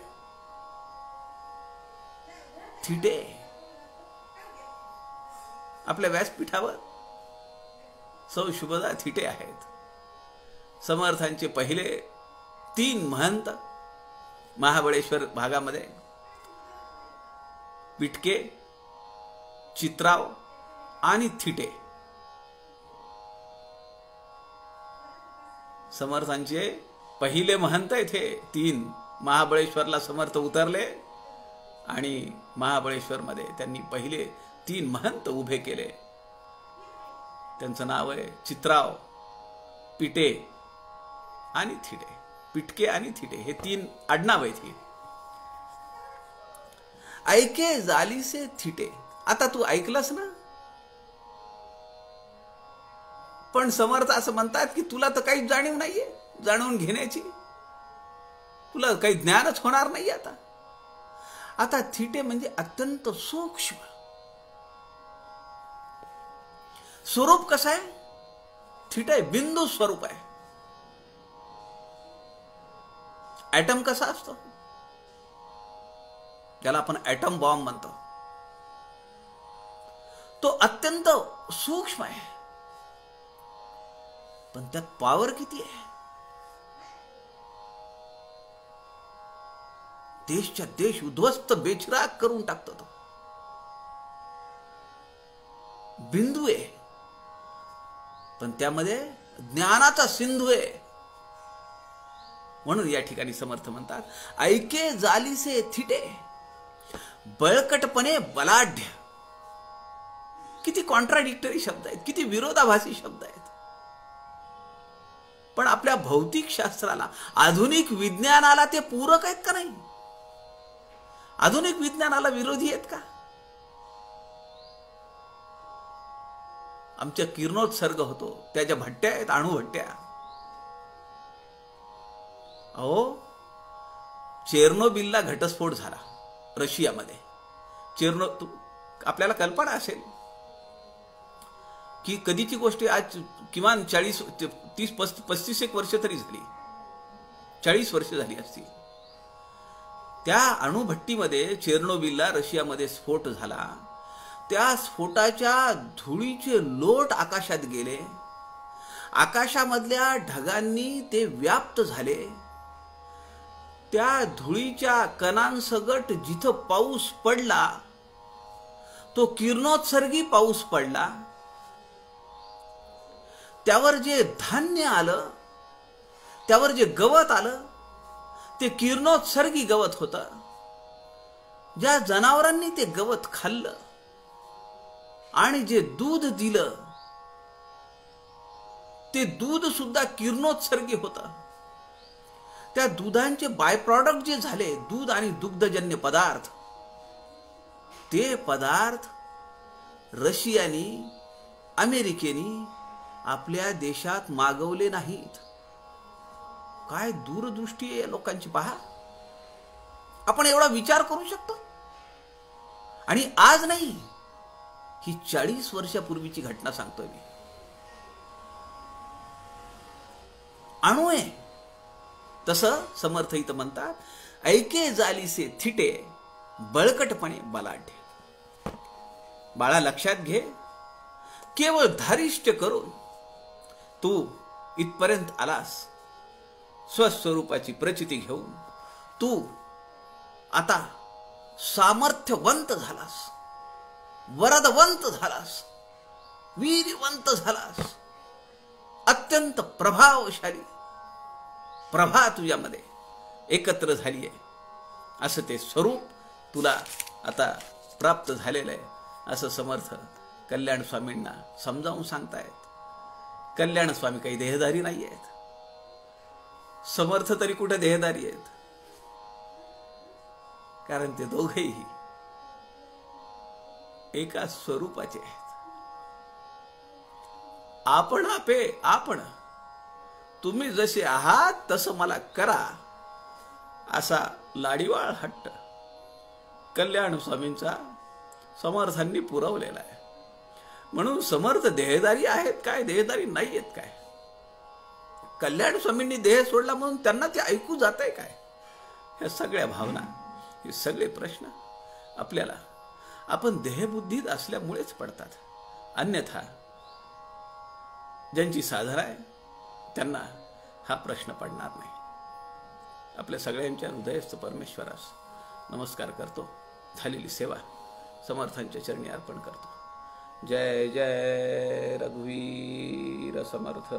थिटे. आपल्या व्यासपीठावर सौ शुभदा थिटे आहेत. समर्थांचे पहिले 3 महंत महाबळेश्वर भागामध्ये पिटके, चित्राव आणि थिटे. समर्थांचे पहिले महंत इथे 3 महाबळेश्वरला समर्थ उतरले आणि महाबळेश्वरमध्ये त्यांनी पहिले 3 महंत उभे केले. त्यांचं नाव आहे चित्राव, पिटे आणि थिटे. पिटके आणि थिटे हे 3 आडनाव आहेत. ऐके जालीसे थिटे. आता तू ऐकलंस ना? पण समर्थ असं म्हणतात की तुला तर काही जाणीव नाहीये जाणून घेण्याची, तुला काही ज्ञानच होणार नाही. आता थिटे म्हणजे अत्यंत सूक्ष्म. स्वरूप कसं आहे? थिटा आहे, बिंदू स्वरूप आहे. ॲटम कसा असतो? ज्याला आपण ॲटम बॉम्ब म्हणतो, तो अत्यंत सूक्ष्म आहे, पण त्यात पॉवर किती आहे? देशच्या देश उद्ध्वस्त बेचिराग करून टाकतो तो. बिंदू आहे, पण त्यामध्ये ज्ञानाचा सिंधू आहे. म्हणून या ठिकाणी समर्थ म्हणतात, ऐके जालीसे थिटे बळकटपणे बलाढ्य. किती कॉन्ट्राडिक्टरी शब्द आहेत, किती विरोधाभासी शब्द आहेत. पण आपल्या भौतिक शास्त्राला, आधुनिक विज्ञानाला ते पूरक आहेत का नाही? आधुनिक विज्ञानाला विरोधी आहेत का? आमच्या किरणोत्सर्ग होतो, त्याच्या भट्ट्या आहेत, अणुभट्ट्या. अहो, चेर्नोबिलला घटस्फोट झाला रशियामध्ये. आपल्याला कल्पना असेल की कधीची गोष्ट, आज किमान 35 एक वर्ष तरी झाली, 40 वर्ष झाली असतील. त्या अणुभट्टीमध्ये, चेर्नोबिलला रशियामध्ये स्फोट झाला. त्या स्फोटाच्या धुळीचे लोट आकाशात गेले. आकाशामधल्या ढगांनी ते व्याप्त झाले. त्या धुळीच्या कणांसगट जिथं पाऊस पडला, तो किरणोत्सर्गी पाऊस पडला. त्यावर जे धान्य आलं, त्यावर जे गवत आलं, ते किरणोत्सर्गी गवत होतं. ज्या जनावरांनी ते गवत खाल्लं आणि जे दूध दिलं, ते दूध सुद्धा किरणोत्सर्गी होतं. त्या दुधांचे बाय प्रॉडक्ट जे झाले, दूध आणि दुग्धजन्य पदार्थ, ते पदार्थ रशियानी, अमेरिकेनी आपल्या देशात मागवले नाहीत. काय दूरदृष्टी आहे लोकांची पहा. आपण एवढा विचार करू शकतो? आणि आज नाही, ही 40 वर्षापूर्वीची घटना सांगतोय मी. अणु आहे. तसं समर्थ इथं म्हणतात, ऐके जालीसे थिटे बळकटपणे बलाढ्य. बाळा लक्षात घे, केवळ धारिष्ट करून तू इथपर्यंत आलास. स्वस्वरूपाची प्रचिती घेऊन तू आता सामर्थ्यवंत झालास, वरदवंत झालास, वीरवंत झालास. अत्यंत प्रभावशाली प्रभा तुझ्यामध्ये एकत्र झाली आहे. असं ते स्वरूप तुला आता प्राप्त झालेलं आहे, असं समर्थ कल्याण स्वामींना समजावून सांगतायत. कल्याण स्वामी काही देहधारी नाही आहेत. समर्थ तरी कुठे देहधारी आहेत? कारण ते दोघेही एका स्वरूपाचे आहेत. आपण आपे आपण, तुम्ही जसे आहात तसं मला करा, असा लाडीवाळ हट्ट कल्याण स्वामींचा समर्थांनी पुरवलेला आहे. म्हणून समर्थ देहधारी आहेत काय, देहधारी नाही आहेत काय? कल्याण स्वामींनी देह सोडला म्हणून त्यांना ते ऐकू जात आहे काय? ह्या सगळ्या भावना, हे सगळे प्रश्न आपल्याला आपण देहबुद्धीत असल्यामुळेच पडतात. अन्यथा ज्यांची साधना आहे त्यांना हा प्रश्न पडणार नाही. आपल्या सगळ्यांच्या हृदयस्थ परमेश्वरास नमस्कार करतो. झालेली सेवा समर्थांच्या चरणी अर्पण करतो. जय जय रघुवीर समर्थ.